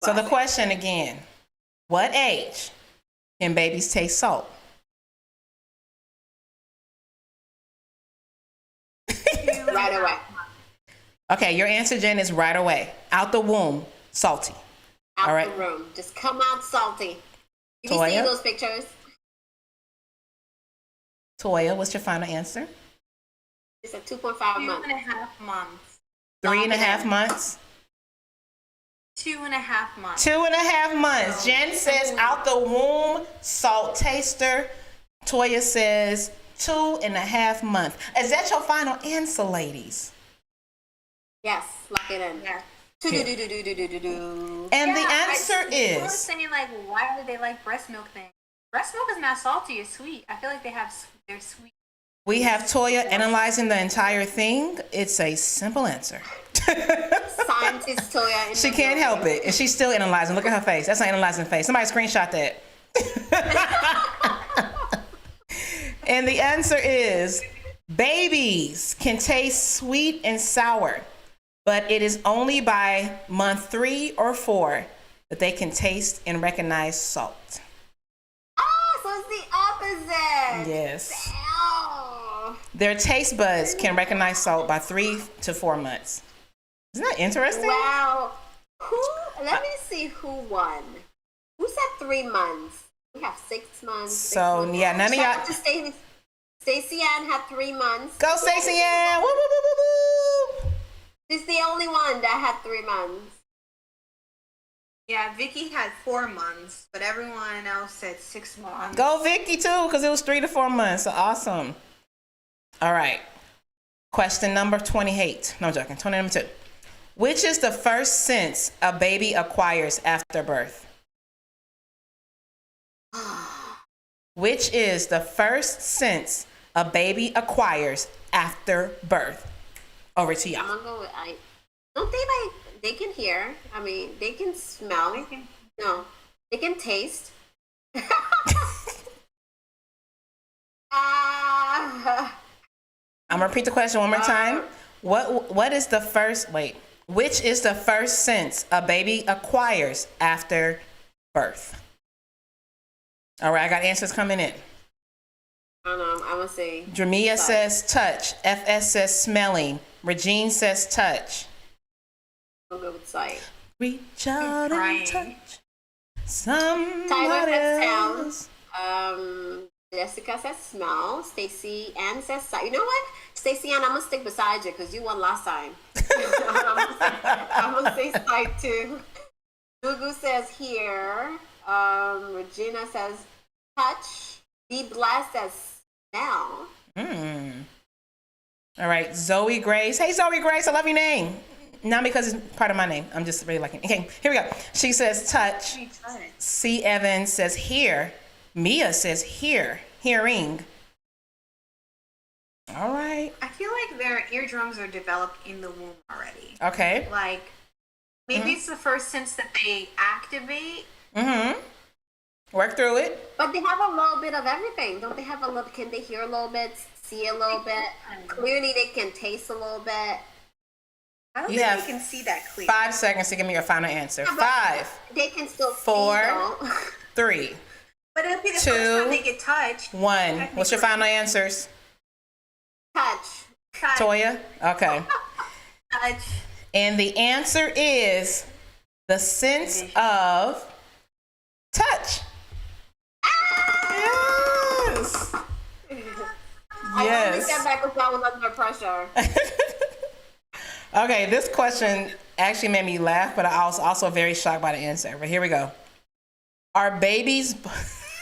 So the question again, what age can babies taste salt? Right away. Okay, your answer, Jen, is right away. Out the womb, salty. Out All right. the room. Just come out salty. You Toya? see those pictures? Toya, what's your final answer? It's a 2.5 2.5 months. months. 3.5 months? 2.5 months. 2.5 months. Jen says out the womb, salt taster. Toya says 2.5 months. Is that your final answer, ladies? Yes, lock it in. Yeah. Do-do-do-do-do-do-do-do. And the Yeah, answer people were is saying like, why do they like breast milk thing? Breast milk is not salty; it's sweet. I feel like they're sweet. we have Toya analyzing the entire thing. It's a simple answer. Scientist Toya. in She the can't building. help it. And she's still analyzing. Look at her face. That's not analyzing face. Somebody screenshot that. And the answer is babies can taste sweet and sour, but it is only by month 3 or 4 that they can taste and recognize salt. Ah, so it's the opposite. Yes. Oh. Their taste buds can recognize salt by 3 to 4 months. Isn't that interesting? Wow. Let me see who won. Who said 3 months? We have 6 months. So, yeah, none of Shout y'all. out to Stacey Ann had 3 months. Go, Stacey Ann! Woo, woo, woo, woo, woo. She's the only one that had 3 months. Yeah, Vicky had 4 months, but everyone else said 6 months. Go, Vicky, too, because it was 3 to 4 months. So awesome. All right. Question number 28. No, I'm joking. 22. Which is the first sense a baby acquires after birth? Which is the first sense a baby acquires after birth? Over to I'm y'all. gonna go with don't they they can hear? I mean, they can smell. No, they can taste. I'm gonna repeat the question one more time. What is the first which is the first sense a baby acquires after birth? All right, I got answers coming in. I don't know. I'm gonna say. Dramia sight. says touch. FS says smelling. Regine says touch. I'll go with sight. Reach out crying. and touch Tyler somebody says else. sound. Jessica says smell. Stacey Ann says sight. You know what? Stacey Ann, I'm gonna stick beside you because you won last time. I'm gonna say sight too. Gugu says hear. Regina says touch. Be blessed says smell. All right, Zoe Grace. Hey, Zoe Grace, I love your name. Not because it's part of my name. I'm just really liking it. Okay, here we go. She says touch. C. Evans says hear. Mia says hear. Hearing. All right. I feel like their eardrums are developed in the womb already. Okay. Like, maybe it's the first sense that they activate. Work through it. But they have a little bit of everything. Don't they have a little? Can they hear a little bit, see a little bit? Clearly, they can taste a little bit. I don't You think have you can see that clear. 5 seconds to give me your final answer. Yeah, 5, they can still 4, see, though. 3, But it'll be the 2, first time they get touched. 1. What's your final answers? Touch. Toya? Okay. Touch. And the answer is the sense of touch. Yes. I Yes. only get back if I was under pressure. Okay, this question actually made me laugh, but I was also very shocked by the answer. But here we go. Are babies...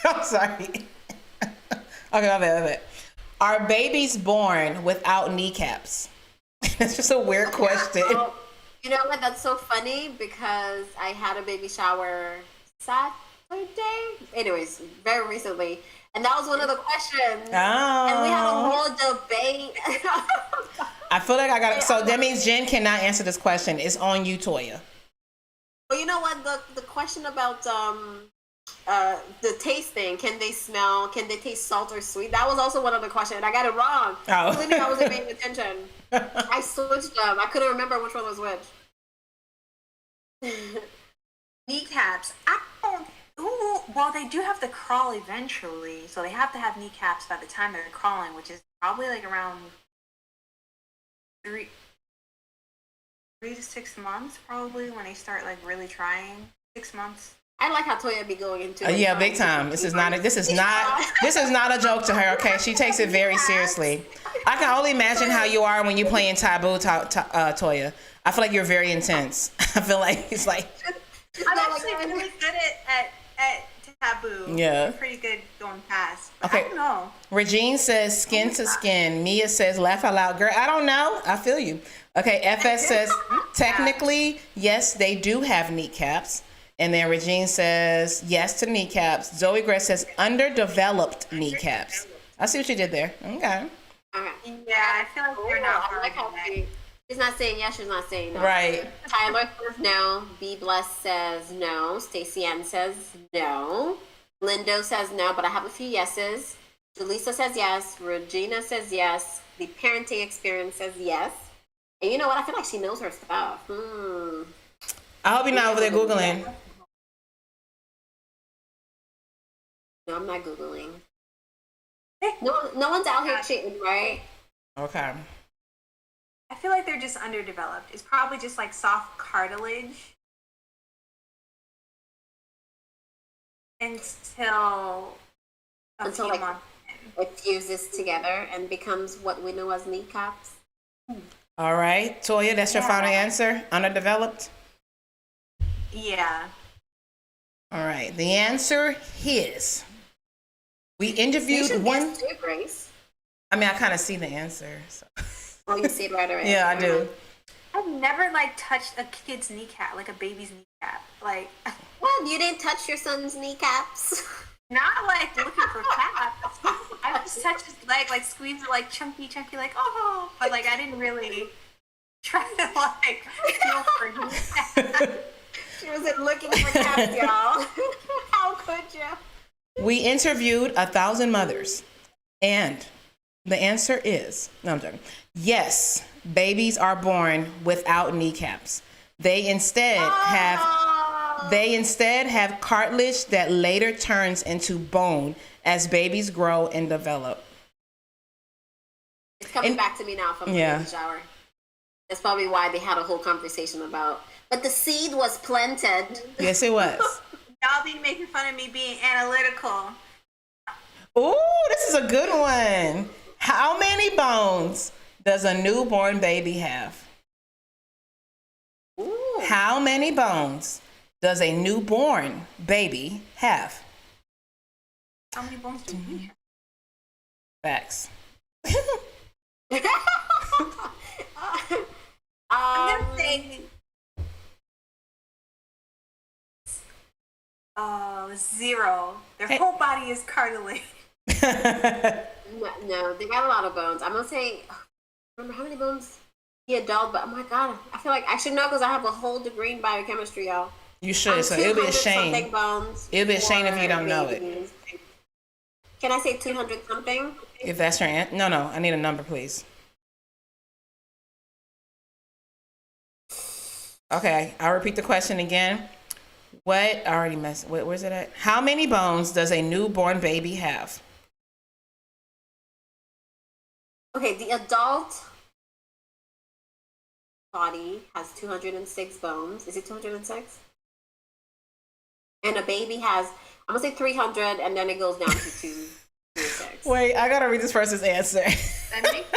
I'm sorry. Okay, my bad. Are babies born without kneecaps? It's just a weird question. Well, you know what? That's so funny because I had a baby shower Saturday. Anyways, very recently. And that was one of the questions. Oh. And we had a whole debate. I feel like I got it. So that means Jen cannot answer this question. It's on you, Toya. Well, you know what? The question about the taste thing, can they smell, can they taste salt or sweet? That was also one of the questions. I got it wrong. Oh. Clearly I wasn't paying attention. I switched them. I couldn't remember which one was which. Kneecaps. I don't. Ooh, well, they do have to crawl eventually, so they have to have kneecaps by the time they're crawling, which is probably like around 3 to 6 months, probably when they start like really trying. 6 months. I like how Toya be going into it. Yeah, big time. This is not a joke to her. Okay, she takes it very seriously. I can only imagine how you are when you play in Taboo, Toya. I feel like you're very intense. I feel like it's like. I'm actually really good at Taboo. Yeah. I'm pretty good going past. But Okay. I don't know. Regine says skin to skin. Mia says laugh out loud. Girl, I don't know. I feel you. Okay, FS says technically, yes, they do have kneecaps. And then Regine says yes to kneecaps. Zoe Gray says underdeveloped kneecaps. I see what you did there. Okay. Okay. Yeah, I feel like they're not I like how she's not saying yes, she's not saying no. Right. Tyler says no. B Bless says no. Stacey Ann says no. Lindo says no, but I have a few yeses. Julissa says yes. Regina says yes. The parenting experience says yes. And you know what? I feel like she knows her stuff. I hope you're not over there Googling. No, I'm not Googling. No one's out here cheating, right? Okay. I feel like they're just underdeveloped. It's probably just like soft cartilage until a few like months. it fuses together and becomes what we know as kneecaps. All right. Toya, that's your final answer? Underdeveloped? Yeah. All right. The answer is we interviewed one. Too, Grace. I mean, I kind of see the answer. So. Oh, you see it right away. Yeah, I do. I've never like touched a kid's kneecap, like a baby's kneecap. Like, Well, you didn't touch your son's kneecaps. not like looking for caps. I just touched his leg, like squeeze it, like chunky, like oh. But like I didn't really try to like feel for kneecaps. She wasn't looking for caps, y'all. How could you? We interviewed 1,000 mothers, and the answer is, no, I'm joking. Yes, babies are born without kneecaps. They instead have cartilage that later turns into bone as babies grow and develop. It's coming back to me now from the baby shower. That's probably why they had a whole conversation about. But the seed was planted. Yes, it was. Y'all be making fun of me being analytical. Ooh, this is a good one. How many bones does a newborn baby have? Ooh. How many bones does a newborn baby have? How many bones do we have? Facts. I'm gonna say 0. Their whole body is cartilage. No, they got a lot of bones. I'm gonna say, remember how many bones he adult? But oh my god, I feel like I should know because I have a whole degree in biochemistry, y'all. You should. So it'll be a shame. It'll be a shame if you don't know it. Can I say 200 something? If that's your answer. No, I need a number, please. Okay, I'll repeat the question again. I already messed. Where's it at? How many bones does a newborn baby have? Okay, the adult body has 206 bones. Is it 206? And a baby has, I'm gonna say 300, and then it goes down to 206. Wait, I gotta read this person's answer. That makes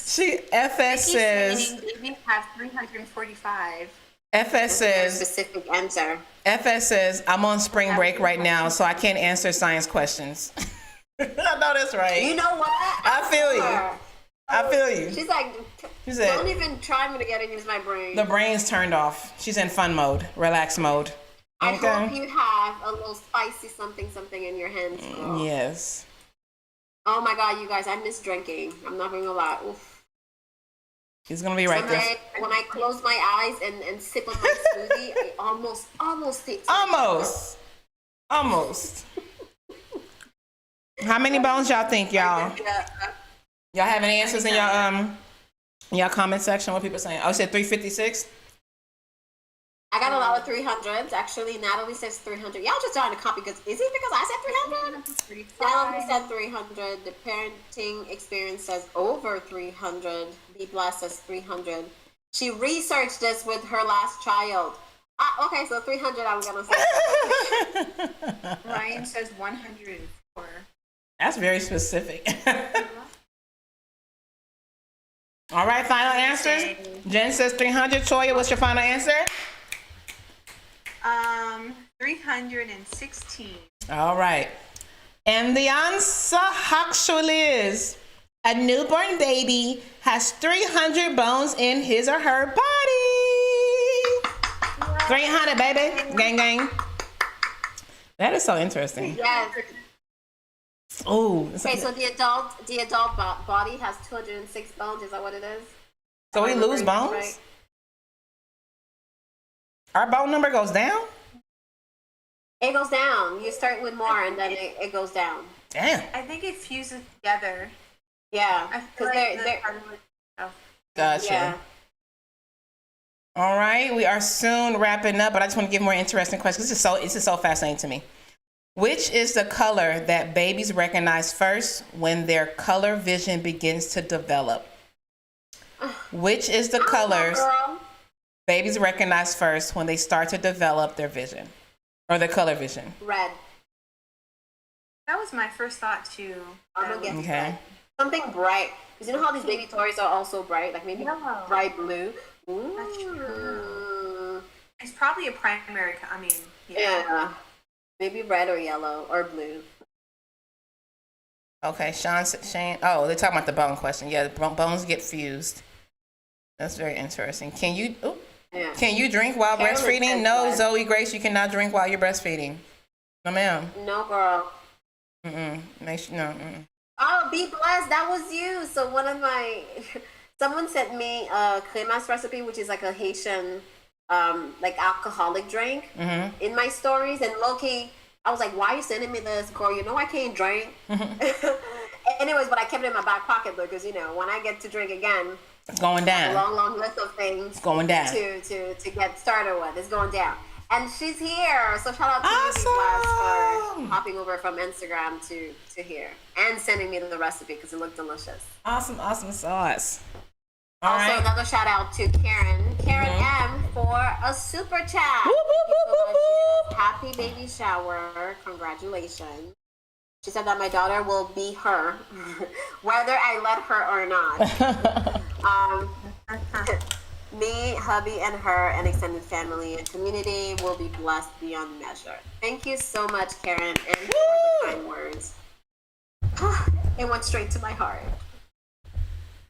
sense. FS says babies have 345. FS says specific answer. FS says I'm on spring break right now, so I can't answer science questions. I know that's right. You know what? I feel you. She's like, don't even try me to get it use my brain. The brain's turned off. She's in fun mode, relax mode. I hope you have a little spicy something in your hands. Girl. Yes. Oh my God, you guys, I miss drinking. I'm not gonna lie. Oof. He's gonna be right there. When I close my eyes and sip on my smoothie, it almost tastes. Almost. How many bones y'all think, y'all? Y'all have any answers in your comment section? What people saying? Oh, it said 356. I got a lot of 300s. Actually, Natalie says 300. Y'all just trying to copy because is it because I said 300? Natalie said 300. The parenting experience says over 300. B Blast says 300. She researched this with her last child. Okay, so 300 I'm gonna say. Ryan says 104. That's very specific. All right, final answers. Jen says 300. Toya, what's your final answer? 316. All right. And the answer actually is a newborn baby has 300 bones in his or her body. 300, baby. Gang, gang. That is so interesting. Yes. Oh. Okay, so the adult body has 206 bones. Is that what it is? So we lose bones? Right? Our bone number goes down? It goes down. You start with more, and then it goes down. Damn. I think it fuses together. Yeah, because they're Gotcha. Yeah. All right, we are soon wrapping up, but I just want to give more interesting questions. This is so fascinating to me. Which is the color that babies recognize first when their color vision begins to develop? Which is the colors babies recognize first when they start to develop their vision or their color vision? Red. That was my first thought too. I'm gonna guess red. Something bright. Because you know how these baby toys are also bright, like maybe bright blue. Ooh. That's true. It's probably a primary. Yeah. Maybe red or yellow or blue. Okay, Shane. Oh, they're talking about the bone question. Yeah, the bones get fused. That's very interesting. Can you drink while breastfeeding? No, Zoe Grace, you cannot drink while you're breastfeeding. No, ma'am. No, girl. No. Oh, be blessed. That was you. So someone sent me a cremas recipe, which is like a Haitian like alcoholic drink in my stories, and low-key I was like, why are you sending me this, girl? You know I can't drink. Anyways, but I kept it in my back pocket because when I get to drink again, it's going down. A long list of things. It's going down to get started with. It's going down, and she's here. So shout out to you for hopping over from Instagram to here and sending me the recipe because it looked delicious. Awesome sauce. Also, another shout out to Karen M for a super chat. Woo, woo, woo, woo. Happy baby shower. Congratulations. She said that my daughter will be her, whether I let her or not. Me, hubby, and her, and extended family and community will be blessed beyond measure. Thank you so much, Karen, and for the kind words. It went straight to my heart.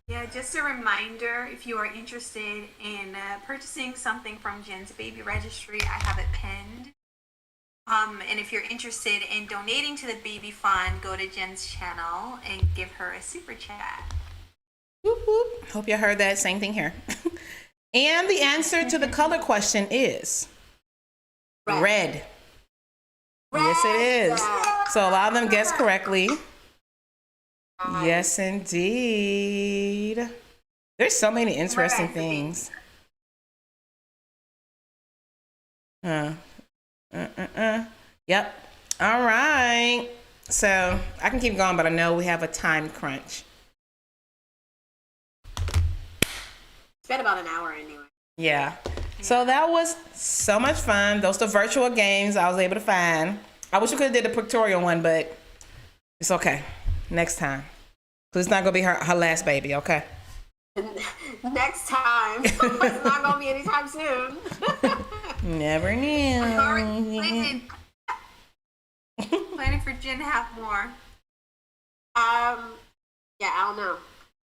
Yeah, just a reminder, if you are interested in purchasing something from Jen's Baby Registry, I have it pinned. And if you're interested in donating to the Baby Fund, go to Jen's channel and give her a super chat. Whoop, whoop. Hope you heard that. Same thing here. And the answer to the color question is Red. Yes, it is. So a lot of them guessed correctly. Yes, indeed. There's so many interesting things. Yep. All right. So I can keep going, but I know we have a time crunch. It's been about an hour anyway. Yeah. So that was so much fun. Those are the virtual games I was able to find. I wish we could have did the pictorial one, but it's okay. Next time. Because it's not going to be her last baby, okay? Next time. It's not going to be anytime soon. Never knew. Planning for Jen to have more. Yeah, I don't know.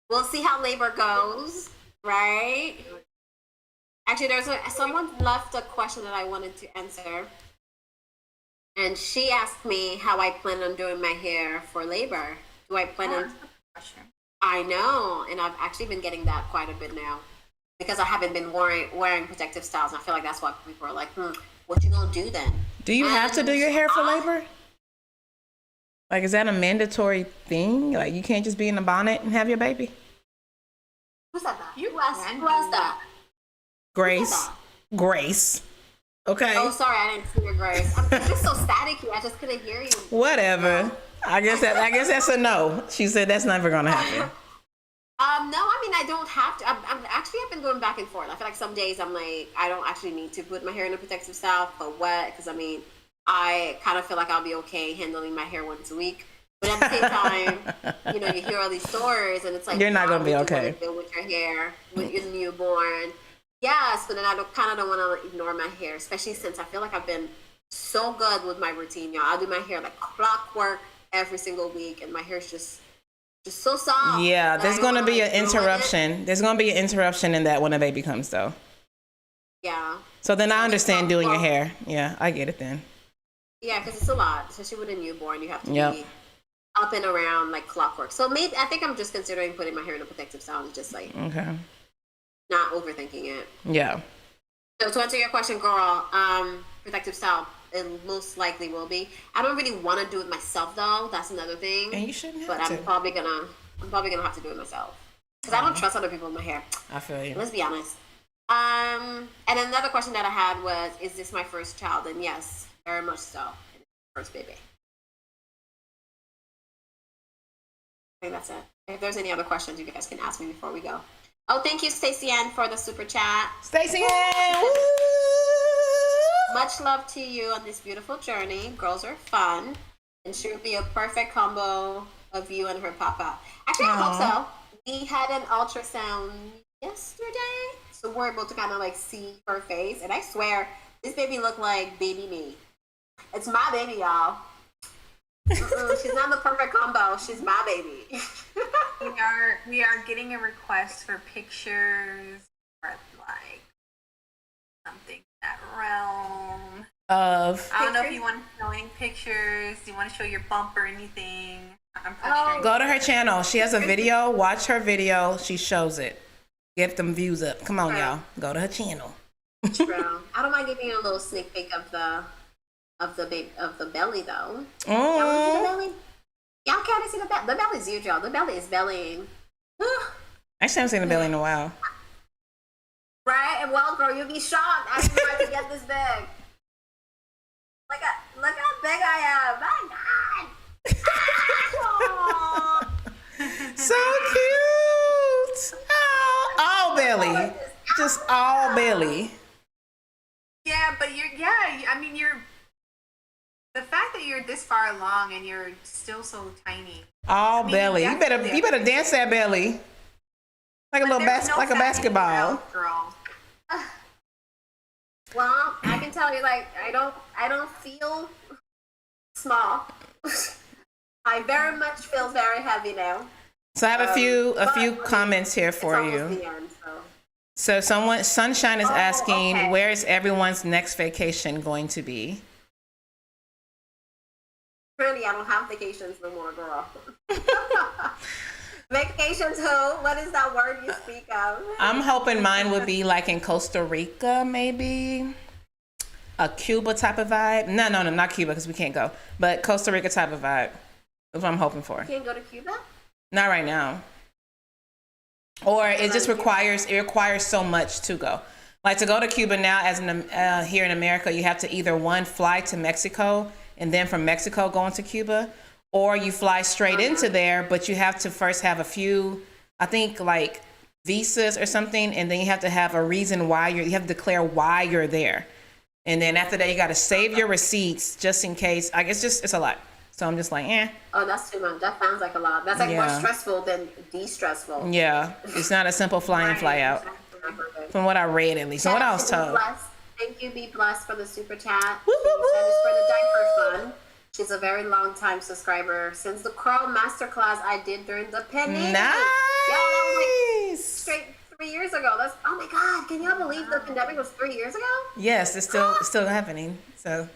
We'll see how labor goes, right? Actually, someone left a question that I wanted to answer. And she asked me how I plan on doing my hair for labor. Do I plan on... I know, and I've actually been getting that quite a bit now. Because I haven't been wearing protective styles. And I feel like that's why people are like, what you gonna do then? Do you have to do your hair for labor? Like, is that a mandatory thing? Like, you can't just be in a bonnet and have your baby? Who's that? Who asked that? Grace. Grace. Okay. Oh, sorry, I didn't see your Grace. I'm just so staticky. I just couldn't hear you. Whatever. I guess that's a no. She said that's never gonna happen. No, I mean I don't have to. I've been going back and forth. I feel like some days I'm like I don't actually need to put my hair in a protective style for wet because I mean I kind of feel like I'll be okay handling my hair once a week. But at the same time, you hear all these stories and it's like you're not gonna be okay with your hair with your newborn. Yes, but then I don't want to ignore my hair, especially since I feel like I've been so good with my routine, y'all. I do my hair like clockwork every single week, and my hair's just so soft. Yeah, there's going to be an interruption. There's going to be an interruption in that when a baby comes, though. Yeah. So then I understand doing your hair. Yeah, I get it then. Yeah, because it's a lot, especially with a newborn. You have to be up and around like clockwork. So maybe I think I'm just considering putting my hair in a protective style and just like not overthinking it. Yeah. So to answer your question, girl, protective style, it most likely will be. I don't really want to do it myself though. That's another thing. And you shouldn't have but to. I'm probably gonna have to do it myself because I don't trust other people with my hair. I feel you. Let's be honest. And another question that I had was, is this my first child? And yes, very much so. First baby. I think that's it. If there's any other questions, you guys can ask me before we go. Oh, thank you, Stacey Ann, for the super chat. Stacey Ann! Much love to you on this beautiful journey. Girls are fun. And she would be a perfect combo of you and her papa. Actually, I hope so. We had an ultrasound yesterday. So we're able to kind of like see her face. And I swear, this baby looked like baby me. It's my baby, y'all. She's not the perfect combo. She's my baby. we are getting a request for pictures or like something in that realm of. I don't know if you want to show any pictures. Do you want to show your bump or anything? I'm pressuring. Go to her channel. She has a video. Watch her video. She shows it. Get them views up. Come on, y'all. Go to her channel. True. I don't mind giving you a little sneak peek of the belly though. Oh. Y'all want to see the belly? Y'all can't see the belly. The belly's huge, y'all. The belly is bellying. Actually, I haven't seen the belly in a while. Right? And well, girl, you'll be shocked. I didn't know I could get this big. Look how big I am. My God. So cute. Oh, all belly. Just all belly. Yeah, but you're the fact that you're this far along and you're still so tiny. All belly. You better dance that belly. Like a little basketball. Girl. Well, I can tell you, like, I don't feel small. I very much feel very heavy now. So I have a few comments here for you. The end, so Sunshine is asking, where is everyone's next vacation going to be? Really, I don't have vacations no more, girl. Vacations who? What is that word you speak of? I'm hoping mine would be like in Costa Rica, maybe. a Cuba type of vibe. No, not Cuba because we can't go. But Costa Rica type of vibe. That's what I'm hoping for. You can't go to Cuba? Not right now. Or it just requires so much to go. Like to go to Cuba now, as here in America, you have to either one fly to Mexico and then from Mexico go into Cuba, or you fly straight into there, but you have to first have a few, I think like visas or something, and then you have to have a reason why you have to declare why you're there, and then after that you got to save your receipts just in case. I guess it's a lot. So I'm just like, Oh, that's too much. That sounds like a lot. That's like more stressful than de-stressful. Yeah, it's not a simple fly in, fly out. From what I read, at least. And what I was told. Thank you, Be Blessed, for the super chat. Woo, She woo, woo. said it's for the diaper fund. She's a very long time subscriber since the curl masterclass I did during the pandemic. Nice. Yeah, that was like straight 3 years ago. That's, oh my God, can y'all believe the pandemic was 3 years ago? Yes, it's still happening. So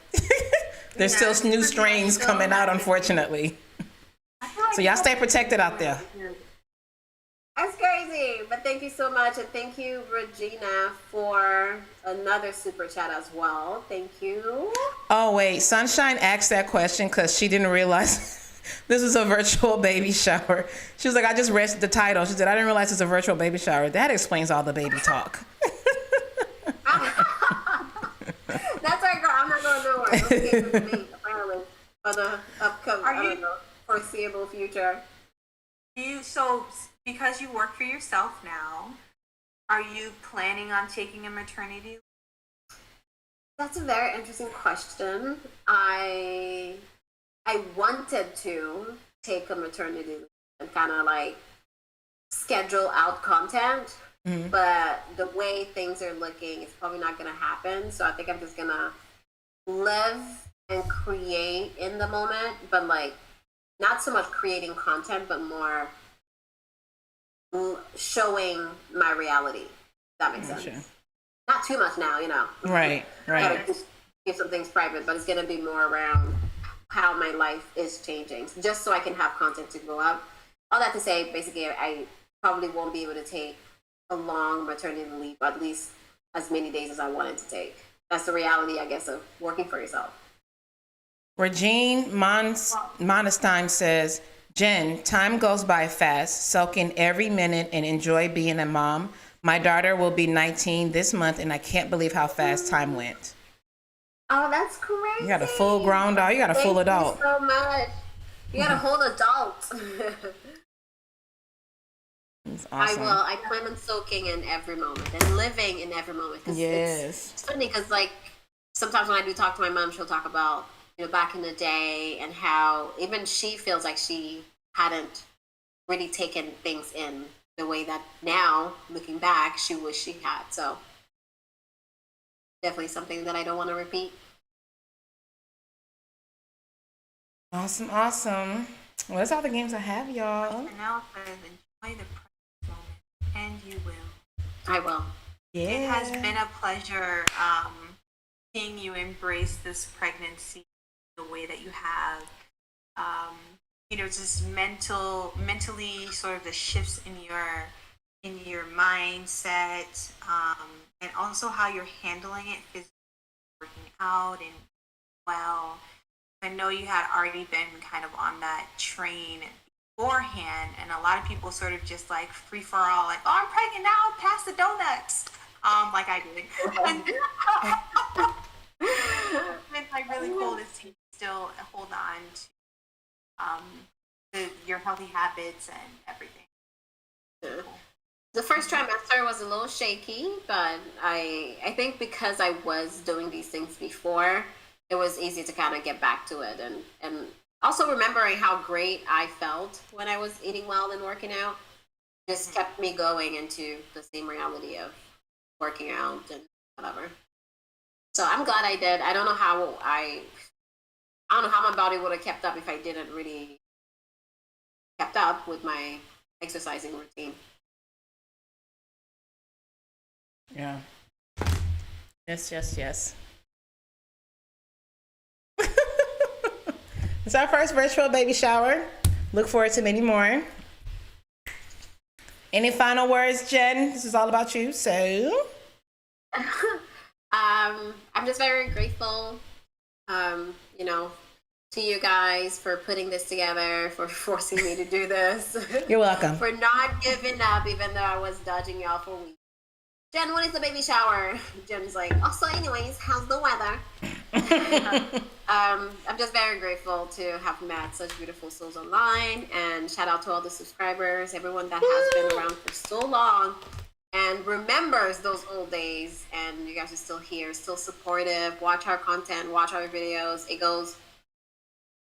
there's still new strains coming out, unfortunately. So y'all stay protected out there. That's crazy. But thank you so much. And thank you, Regina, for another super chat as well. Thank you. Oh, wait. Sunshine asked that question because she didn't realize this was a virtual baby shower. She was like, I just read the title. She said, I didn't realize it's a virtual baby shower. That explains all the baby talk. That's our girl. I'm not going nowhere. Those kids are for me, apparently, for the upcoming, foreseeable future. Because you work for yourself now, are you planning on taking a maternity leave? That's a very interesting question. I wanted to take a maternity leave and kind of like schedule out content, but the way things are looking, it's probably not going to happen. So I think I'm just going to live and create in the moment, but like not so much creating content, but more showing my reality. If that makes sense. Sure. Not too much now, you know. Right. Gotta just keep some things private, but it's gonna be more around how my life is changing, just so I can have content to go up. All that to say, basically, I probably won't be able to take a long maternity leave, at least as many days as I wanted to take. That's the reality, I guess, of working for yourself. Regine Monestein says, Jen, time goes by fast. Soak in every minute and enjoy being a mom. My daughter will be 19 this month, and I can't believe how fast time went. Oh, that's crazy. You got a full grown dog. You got a full adult. Thank you so much. You got a whole adult. That's awesome. I plan on soaking in every moment and living in every moment. Yes. It's funny because, like, sometimes when I do talk to my mom, she'll talk about, you know, back in the day and how even she feels like she hadn't really taken things in the way that now, looking back, she wish she had. So definitely something that I don't want to repeat. Awesome. Well, that's all the games I have, y'all. And now enjoy the present moment, and you will. I will. Yeah. It has been a pleasure seeing you embrace this pregnancy the way that you have. You know, just mentally sort of the shifts in your mindset, and also how you're handling it, physically working out and well. I know you had already been kind of on that train beforehand, and a lot of people sort of just like free for all, like, oh, I'm pregnant now, pass the donuts, like I did. It's like really cool to see you still hold on to your healthy habits and everything. Yeah. The first trimester was a little shaky, but I think because I was doing these things before, it was easy to kind of get back to it, and also remembering how great I felt when I was eating well and working out just kept me going into the same reality of working out and whatever. So I'm glad I did. I don't know how my body would have kept up if I didn't really kept up with my exercising routine. Yeah. Yes. It's our first virtual baby shower. Look forward to many more. Any final words, Jen? This is all about you. So, I'm just very grateful, you know, to you guys for putting this together, for forcing me to do this. You're welcome. For not giving up, even though I was dodging y'all for weeks. Jen, when is the baby shower? Jen's like, oh, so anyways, how's the weather? I'm just very grateful to have met such beautiful souls online, and shout out to all the subscribers, everyone that has been around for so long and remembers those old days, and you guys are still here, still supportive, watch our content, watch our videos. It goes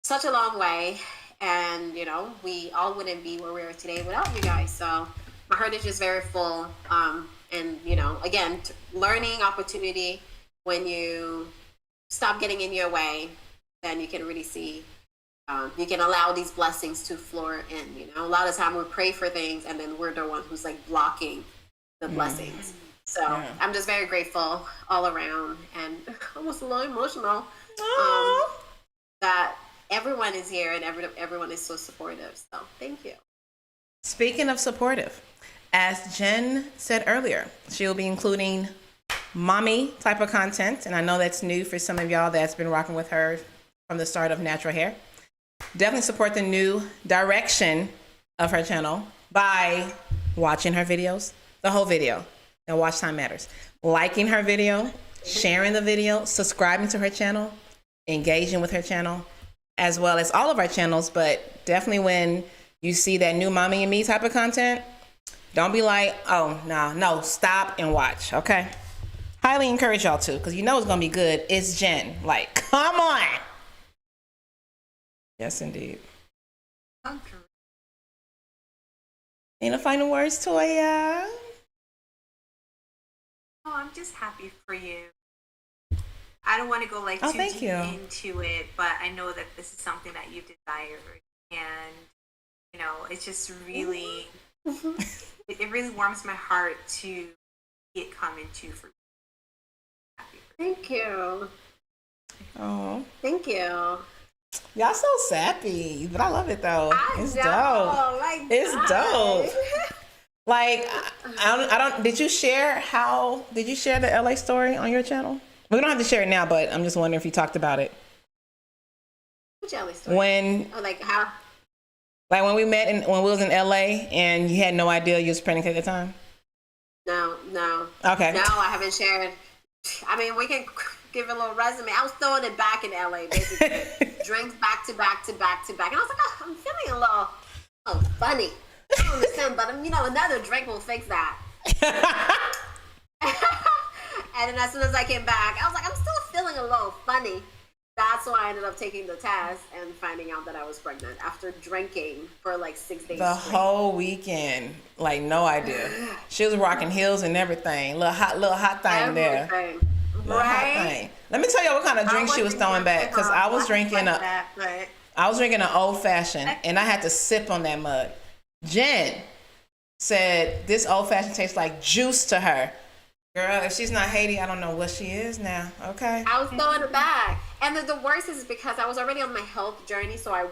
such a long way, and you know, we all wouldn't be where we are today without you guys. So my heart is just very full, and you know, again, learning opportunity. When you stop getting in your way, then you can really see, you can allow these blessings to flow in. You know, a lot of time we pray for things and then we're the one who's like blocking the blessings. So I'm just very grateful all around, and almost a little emotional, that everyone is here and everyone is so supportive. So thank you. Speaking of supportive, as Jen said earlier, she'll be including mommy type of content, and I know that's new for some of y'all that's been rocking with her from the start of natural hair. Definitely support the new direction of her channel by watching her videos, the whole video, and watch time matters. Liking her video, sharing the video, subscribing to her channel, engaging with her channel, as well as all of our channels. But definitely when you see that new mommy and me type of content, don't be like, oh, no, stop and watch, okay? Highly encourage y'all to, because you know it's going to be good. It's Jen. Like, come on. Yes, indeed. Okay. Any final words, Toya? Oh, I'm just happy for you. I don't want to go like too thank deep you. into it, but I know that this is something that you desire, and you know, it's just really, it really warms my heart to see it come into fruition. Thank you. Oh, Thank you. y'all so sappy, but I love it though. It's know, dope. like, It's God. dope. Like, I don't. Did you share the LA story on your channel? We don't have to share it now, but I'm just wondering if you talked about it. Which LA story? When, like how? like when we met when we was in LA and you had no idea you was pregnant at the time. No. Okay. No, I haven't shared. I mean, we can give a little resume. I was throwing it back in LA, basically. Drinks back to back to back to back. And I was like, oh, I'm feeling a little funny. I don't understand, but you know, another drink will fix that. And then as soon as I came back, I was like, I'm still feeling a little funny. That's why I ended up taking the test and finding out that I was pregnant after drinking for like 6 days. The straight. whole weekend, like no idea. She was rocking heels and everything. Little hot thing there. Everything. Little hot Right? thing. Let me tell you what kind of drink she was throwing back, because I was drinking an old fashioned, and I had to sip on that mug. Jen said this old fashioned tastes like juice to her. Girl, if she's not Haiti, I don't know what she is now. Okay. I was throwing it back. And the worst is because I was already on my health journey, so I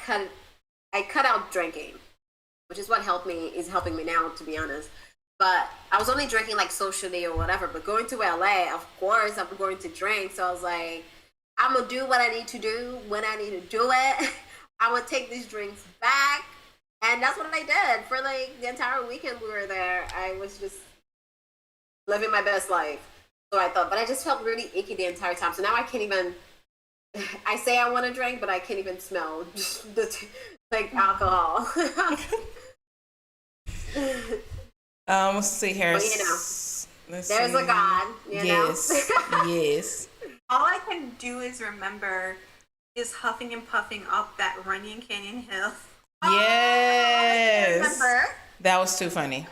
cut out drinking, which is what is helping me now, to be honest. But I was only drinking like socially or whatever, but going to LA, of course, I'm going to drink. So I was like, I'm going to do what I need to do when I need to do it. I'm going to take these drinks back. And that's what I did for like the entire weekend we were there. I was just living my best life. So I thought, but I just felt really icky the entire time. So now I can't even, I say I want to drink, but I can't even smell like alcohol. Let's see here. But, you know, there's a God, you know? Yes. All I can do is remember is huffing and puffing up that Runyon Canyon Hill. Yes. Remember? That was too funny.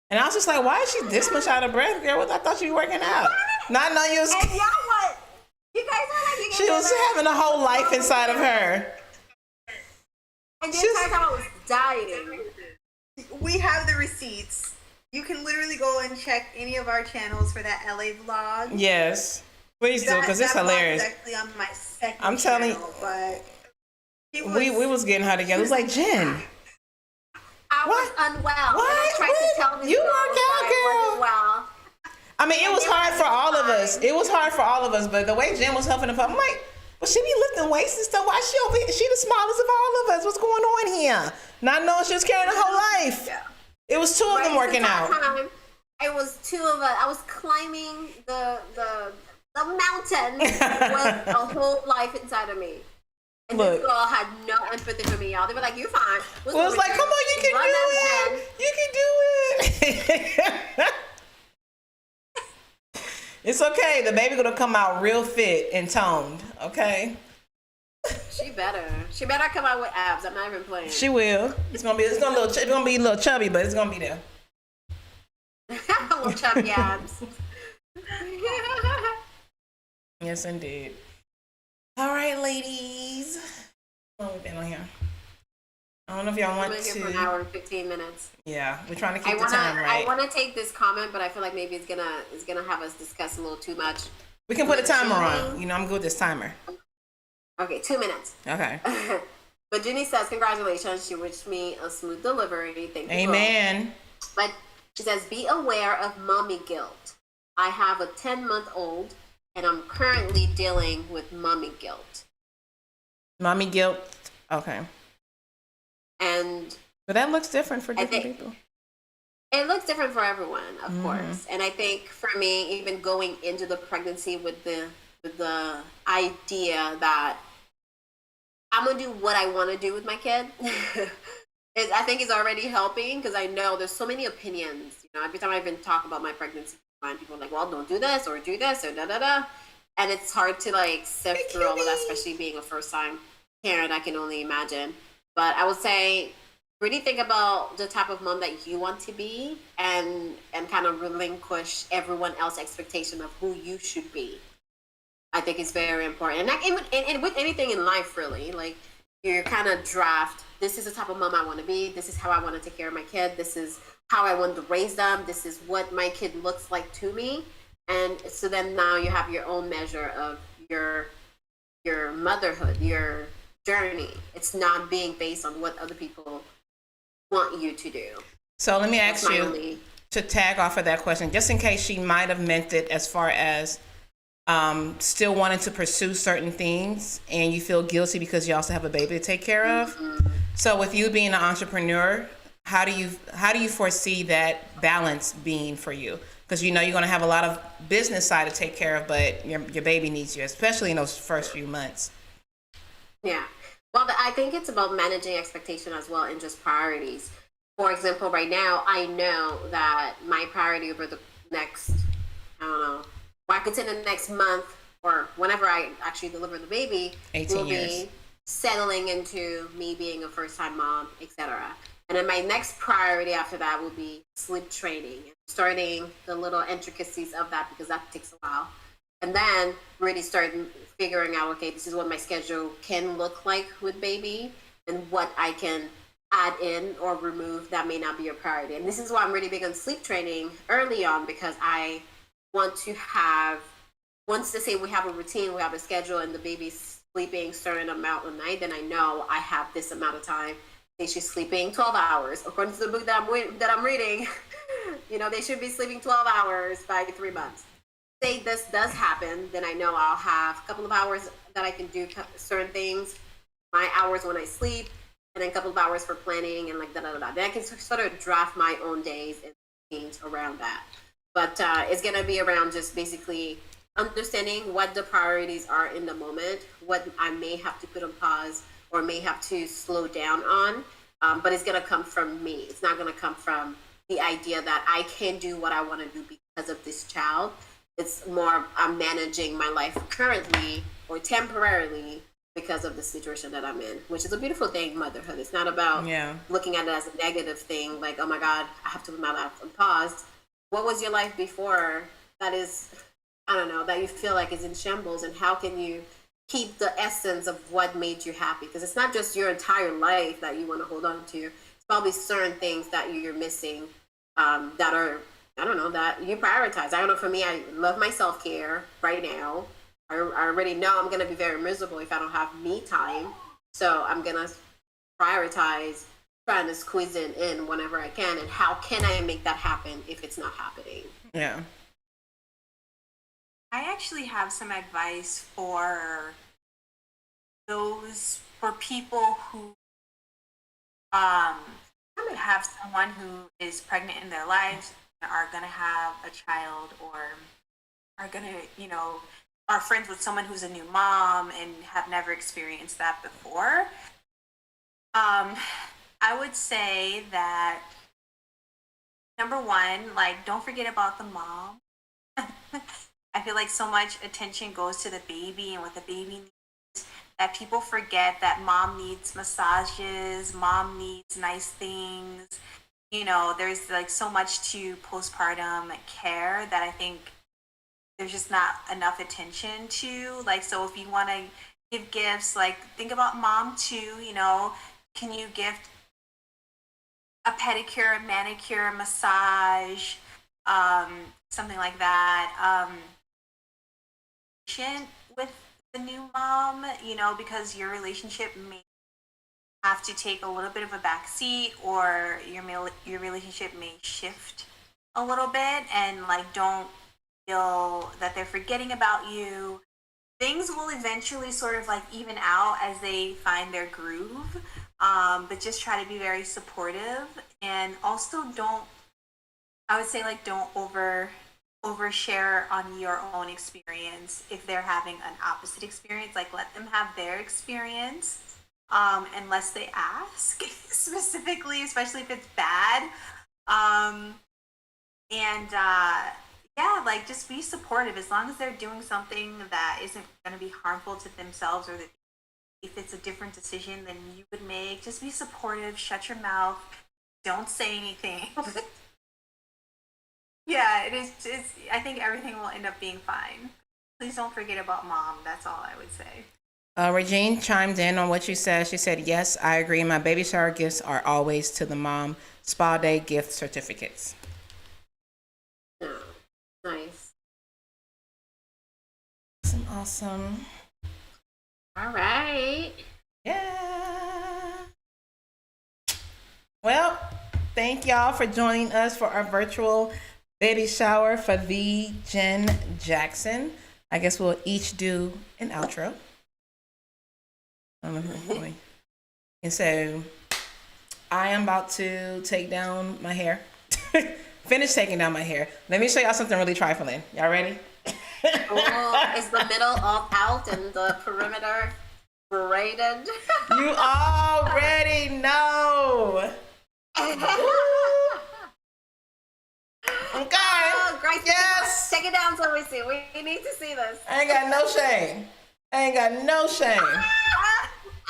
And I was just like, why is she this much out of breath, girl? I thought you were working out. Not know you was. And y'all what? You guys are like, She was having a whole life inside of her. And the entire time I was dieting. We have the receipts. You can literally go and check any of our channels for that LA vlog. Yes. Please do, because it's hilarious. That vlog is actually on my second I'm telling you, but we was getting her together. It was like, Jen. I was unwell. What? And I tried to tell this You girl work out, that I girl. wasn't well. I mean, it was hard for all of us. It was hard for all of us, but the way Jen was helping him, I'm like, well, she be lifting weights and stuff. Why she over here? She the smallest of all of us. What's going on here? Not knowing she was carrying her whole life. Yeah. It was two of them working out. It was two of us. I was climbing the mountain with a whole life inside of me. And this girl had no empathy for me, y'all. They were like, "You're fine." Well, it's like, come on, you can do it. You can do it. It's okay. The baby gonna come out real fit and toned. Okay. She better come out with abs. I'm not even playing. She will. It's gonna be a little chubby, but it's gonna be there. Little chubby abs. Yes, indeed. All right, ladies. Oh, we've been on here. I don't know if y'all want to. We're here for an hour and 15 minutes. Yeah, we're trying to keep the time right. I want to take this comment, but I feel like maybe it's gonna have us discuss a little too much. We can put a timer on. You know, I'm good with this timer. Okay, 2 minutes. Okay. But Jenny says, congratulations. She wished me a smooth delivery. Thank you. Amen. Both. But she says, be aware of mommy guilt. I have a 10-month-old, and I'm currently dealing with mommy guilt. Mommy guilt. Okay. And but that looks different for different people. It looks different for everyone, of course. And I think for me, even going into the pregnancy with the idea that I'm gonna do what I want to do with my kid, I think is already helping, because I know there's so many opinions. You know, every time I even talk about my pregnancy, people are like, "Well, don't do this or do this or da da da," and it's hard to like sift through all of that, especially being a first-time parent. I can only imagine. But I would say, really think about the type of mom that you want to be, and kind of relinquish everyone else's expectation of who you should be. I think it's very important. And, and with anything in life, really, like, you kind of draft, this is the type of mom I want to be. This is how I want to take care of my kid. This is how I want to raise them. This is what my kid looks like to me. And so then now you have your own measure of your motherhood, your journey. It's not being based on what other people want you to do. So let me ask you to tag off of that question, just in case she might have meant it as far as still wanting to pursue certain things and you feel guilty because you also have a baby to take care of. So with you being an entrepreneur, how do you foresee that balance being for you? Because you know you're going to have a lot of business side to take care of, but your baby needs you, especially in those first few months. Yeah. Well, I think it's about managing expectation as well, and just priorities. For example, right now, I know that my priority over the next, I don't know, well, I could say the next month or whenever I actually deliver the baby, 18 will years. be settling into me being a first-time mom, etc. And then my next priority after that will be sleep training, and starting the little intricacies of that, because that takes a while. And then really start figuring out, okay, this is what my schedule can look like with baby, and what I can add in or remove that may not be a priority. And this is why I'm really big on sleep training early on, because I want to have, once to say we have a routine, we have a schedule, and the baby's sleeping a certain amount a night, then I know I have this amount of time. Say she's sleeping 12 hours. According to the book that I'm reading, you know, they should be sleeping 12 hours by 3 months. Say this does happen, then I know I'll have a couple of hours that I can do certain things, my hours when I sleep, and then a couple of hours for planning and like da-da-da-da. Then I can sort of draft my own days and things around that. But it's going to be around just basically understanding what the priorities are in the moment, what I may have to put on pause or may have to slow down on. But it's going to come from me. It's not going to come from the idea that I can do what I want to do because of this child. It's more, I'm managing my life currently or temporarily because of the situation that I'm in, which is a beautiful thing, motherhood. It's not about looking at it as a negative thing, like, oh my God, I have to put my life on pause. What was your life before that is, I don't know, that you feel like is in shambles, and how can you keep the essence of what made you happy? Because it's not just your entire life that you want to hold on to. It's probably certain things that you're missing that are, I don't know, that you prioritize. I don't know, for me, I love my self-care right now. I already know I'm going to be very miserable if I don't have me time. So I'm going to prioritize trying to squeeze it in whenever I can. And how can I make that happen if it's not happening? Yeah. I actually have some advice for people who have someone who is pregnant in their lives, are gonna have a child, or are gonna, are friends with someone who's a new mom and have never experienced that before. I would say that number one, like, don't forget about the mom. I feel like so much attention goes to the baby and what the baby needs that people forget that mom needs massages, mom needs nice things. There's like so much to postpartum care that I think there's just not enough attention to. Like, so if you want to give gifts, like, think about mom too. Can you gift a pedicure, a manicure, a massage, something like that? With the new mom, because your relationship may have to take a little bit of a back seat, or your relationship may shift a little bit, and like, don't feel that they're forgetting about you. Things will eventually sort of like even out as they find their groove, but just try to be very supportive, and also don't overshare on your own experience. If they're having an opposite experience, like, let them have their experience, unless they ask specifically, especially if it's bad. Yeah, like, just be supportive as long as they're doing something that isn't going to be harmful to themselves, or that if it's a different decision than you would make, just be supportive, shut your mouth, don't say anything. Yeah, I think everything will end up being fine. Please don't forget about mom. That's all I would say. Regine chimed in on what you said. She said, yes, I agree. My baby shower gifts are always to the mom. Spa day gift certificates. Oh, nice. Awesome. All right. Yeah. Well, thank y'all for joining us for our virtual baby shower for the Jen Jackson. I guess we'll each do an outro. And so I am about to take down my hair. Finish taking down my hair. Let me show y'all something really trifling. Y'all ready? Oh, is the middle all out and the perimeter braided? You already know. Okay. Oh, great. Yes. Take it down so we see. We need to see this. I ain't got no shame.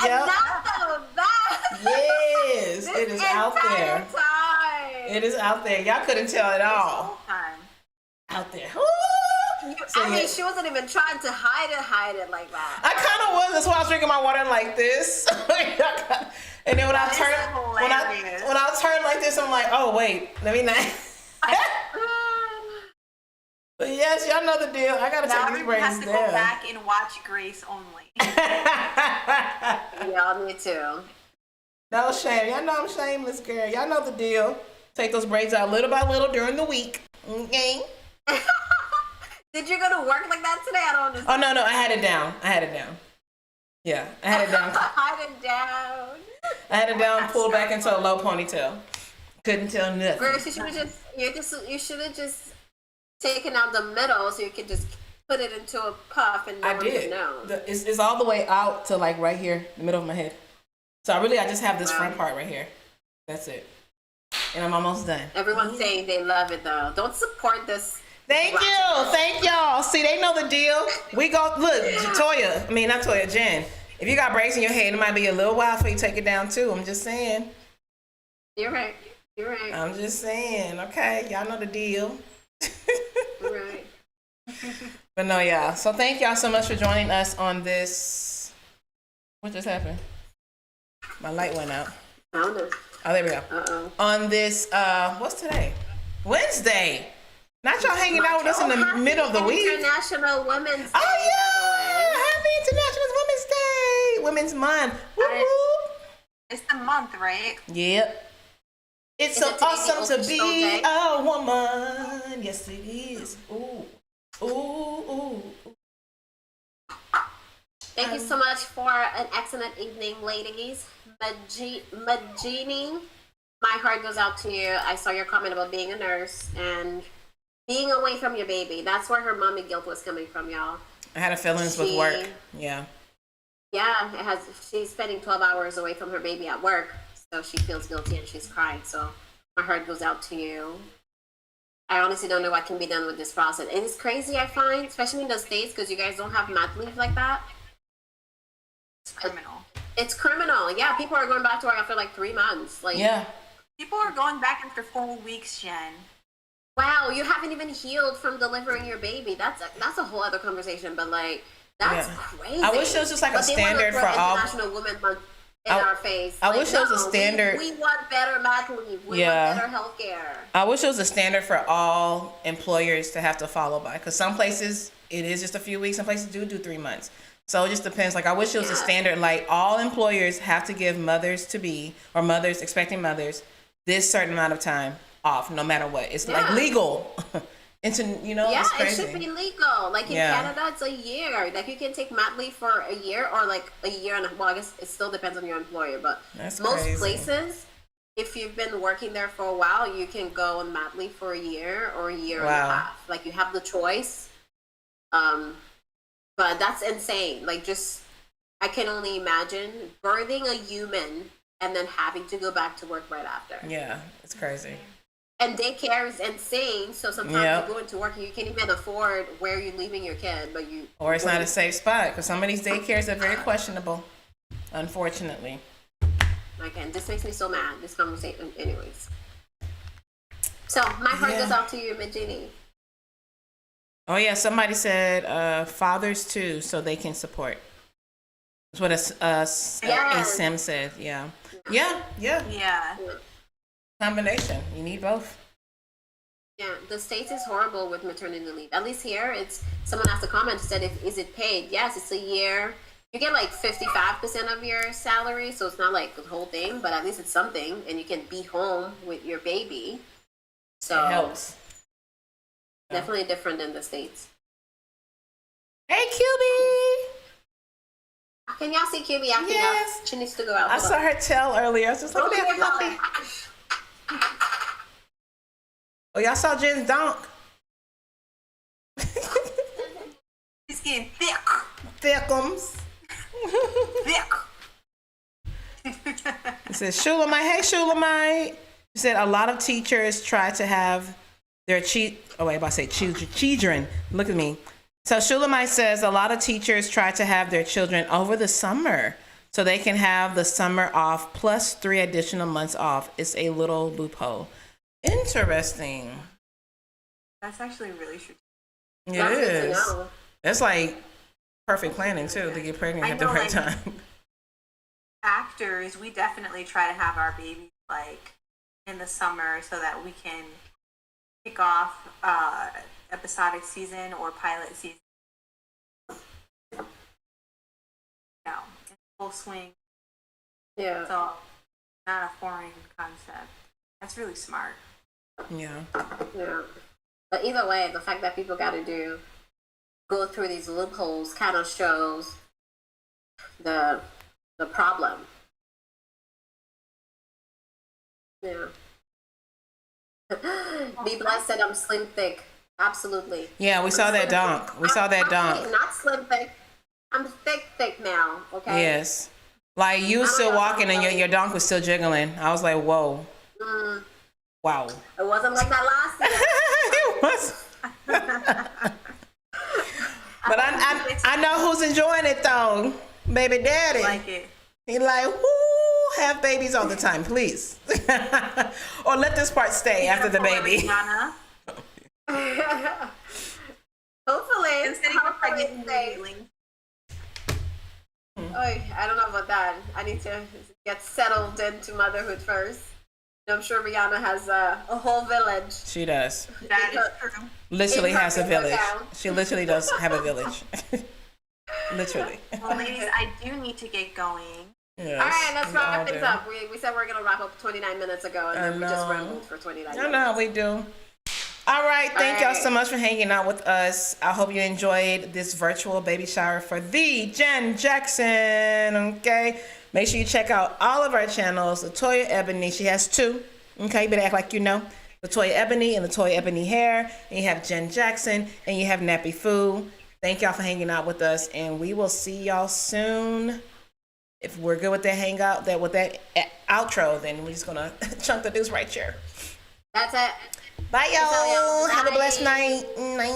Yep. Enough of that. Yes. It is out there. Time. It is out there. Y'all couldn't tell at all. Time. Out there. I mean, she wasn't even trying to hide it like that. I kind of was. That's why I was drinking my water like this. And then when I turn like this, I'm like, oh wait, let me not. But yes, y'all know the deal. I gotta take these braids down. Now we have to go back and watch Grace only. Yeah, me too. No shame. Y'all know I'm shameless, girl. Y'all know the deal. Take those braids out little by little during the week. Okay. Did you go to work like that today? I don't understand. Oh no, I had it down. Yeah, I had it down. I had it down, pulled back into a low ponytail. Couldn't tell nothing. Grace, you should have just taken out the middle so you could just put it into a puff and no one would know. It's all the way out to like right here, the middle of my head. So I just have this front part right here. That's it. And I'm almost done. Everyone's saying they love it though. Don't support this. Thank y'all. See, they know the deal. We go, look, Jen. If you got braids in your head, it might be a little while before you take it down too. I'm just saying. You're right. I'm just saying, okay? Y'all know the deal. You're right. But no, y'all. So thank y'all so much for joining us on this. What just happened? My light went out. I don't know. Oh, there we go. Uh-oh. On this, what's today? Wednesday. Not y'all hanging out with us in the middle of the week. International Women's Day. Oh, yeah. Happy International Women's Day. Women's Month. Woo-hoo. It's the month, right? Yep. It's so awesome to be a woman. Yes, it is. Ooh. Ooh. Thank you so much for an excellent evening, ladies. Majini, my heart goes out to you. I saw your comment about being a nurse and being away from your baby. That's where her mommy guilt was coming from, y'all. I had a feelings with work. Yeah. Yeah, she's spending 12 hours away from her baby at work, so she feels guilty and she's crying. So my heart goes out to you. I honestly don't know what can be done with this process. And it's crazy, I find, especially in the States, because you guys don't have mat leave like that. It's criminal. It's criminal. Yeah, people are going back to work after like 3 months. Like, yeah. People are going back after 4 weeks, Jen. Wow, you haven't even healed from delivering your baby. That's a whole other conversation. But like, that's crazy. I wish there was just like a standard for all. International Women's Month in our face. I wish there was a standard. We want better mat leave. We want better health care. I wish there was a standard for all employers to have to follow by. Because some places it is just a few weeks. Some places do 3 months. So it just depends. Like, I wish it was a standard. Like, all employers have to give mothers to be, or mothers, expecting mothers, this certain amount of time off, no matter what. It's like legal. It's it's crazy. It should be legal. Like in Canada, it's a year. Like you can take mat leave for a year or like a year and well, I guess it still depends on your employer, but most places, if you've been working there for a while, you can go on mat leave for a year or a year and a half. Like you have the choice. But that's insane. Like I can only imagine birthing a human and then having to go back to work right after. Yeah, it's crazy. And daycare is insane, so sometimes you go into work and you can't even afford where you're leaving your kid, but you... Or it's not a safe spot, because some of these daycares are very questionable, unfortunately. Okay, this makes me so mad, this conversation, anyways. So, my heart goes out to you, Majini. Oh yeah, somebody said fathers too, so they can support. That's what a Sim said, Yeah. Combination. You need both. Yeah, the States is horrible with maternity leave. At least here, it's someone asked a comment said, is it paid? Yes, it's a year. You get like 55% of your salary, so it's not like the whole thing, but at least it's something, and you can be home with your baby. So it helps. Definitely different than the States. Hey, QB! Can y'all see QB acting up? She needs to go out. I saw her tail earlier. I was just like, oh, y'all saw Jen's donk? It's getting thick. Thickums. Thick. It says, Shulamite. Hey, Shulamite. She said, a lot of teachers try to have their children. Look at me. So Shulamite says, a lot of teachers try to have their children over the summer so they can have the summer off plus 3 additional months off. It's a little loophole. Interesting. That's actually really true. It is. That's like perfect planning too, to get pregnant at the right time. Actors, we definitely try to have our babies like in the summer so that we can kick off episodic season or pilot season. In full swing. Yeah. So not a foreign concept. That's really smart. Yeah. But either way, the fact that people got to go through these loopholes kind of shows the problem. Yeah. Be blessed said I'm slim thick. Absolutely. Yeah, we saw that donk. I'm not slim thick. I'm thick now. Okay. Yes. Like you were still walking and your donk was still jiggling. I was like, whoa. Wow. It wasn't like that last year. It was. But I know who's enjoying it though. Baby daddy. I like it. He like, woo, have babies all the time, please. Or let this part stay after the baby. Hopefully. Instead of pregnant immediately. I don't know about that. I need to get settled into motherhood first. I'm sure Rihanna has a whole village. She does. That is true. Literally has a village. She literally does have a village. Literally. Well, ladies, I do need to get going. Yes, all right, let's wrap things up. We said we are going to wrap up 29 minutes ago, and then we just rambled for 29 minutes. I know, we do. All right, thank y'all right. so much for hanging out with us. I hope you enjoyed this virtual baby shower for the Jen Jackson. Okay, make sure you check out all of our channels. Latoya Ebony, she has two. Okay, you better act like you know. Latoya Ebony and Latoya Ebony Hair, and you have Jen Jackson, and you have NappyFu. Thank y'all for hanging out with us, and we will see y'all soon. If we're good with that hangout, with that outro, then we're just gonna chunk the deuce right here. That's it. Bye, y'all. Bye. Have a blessed night. Night.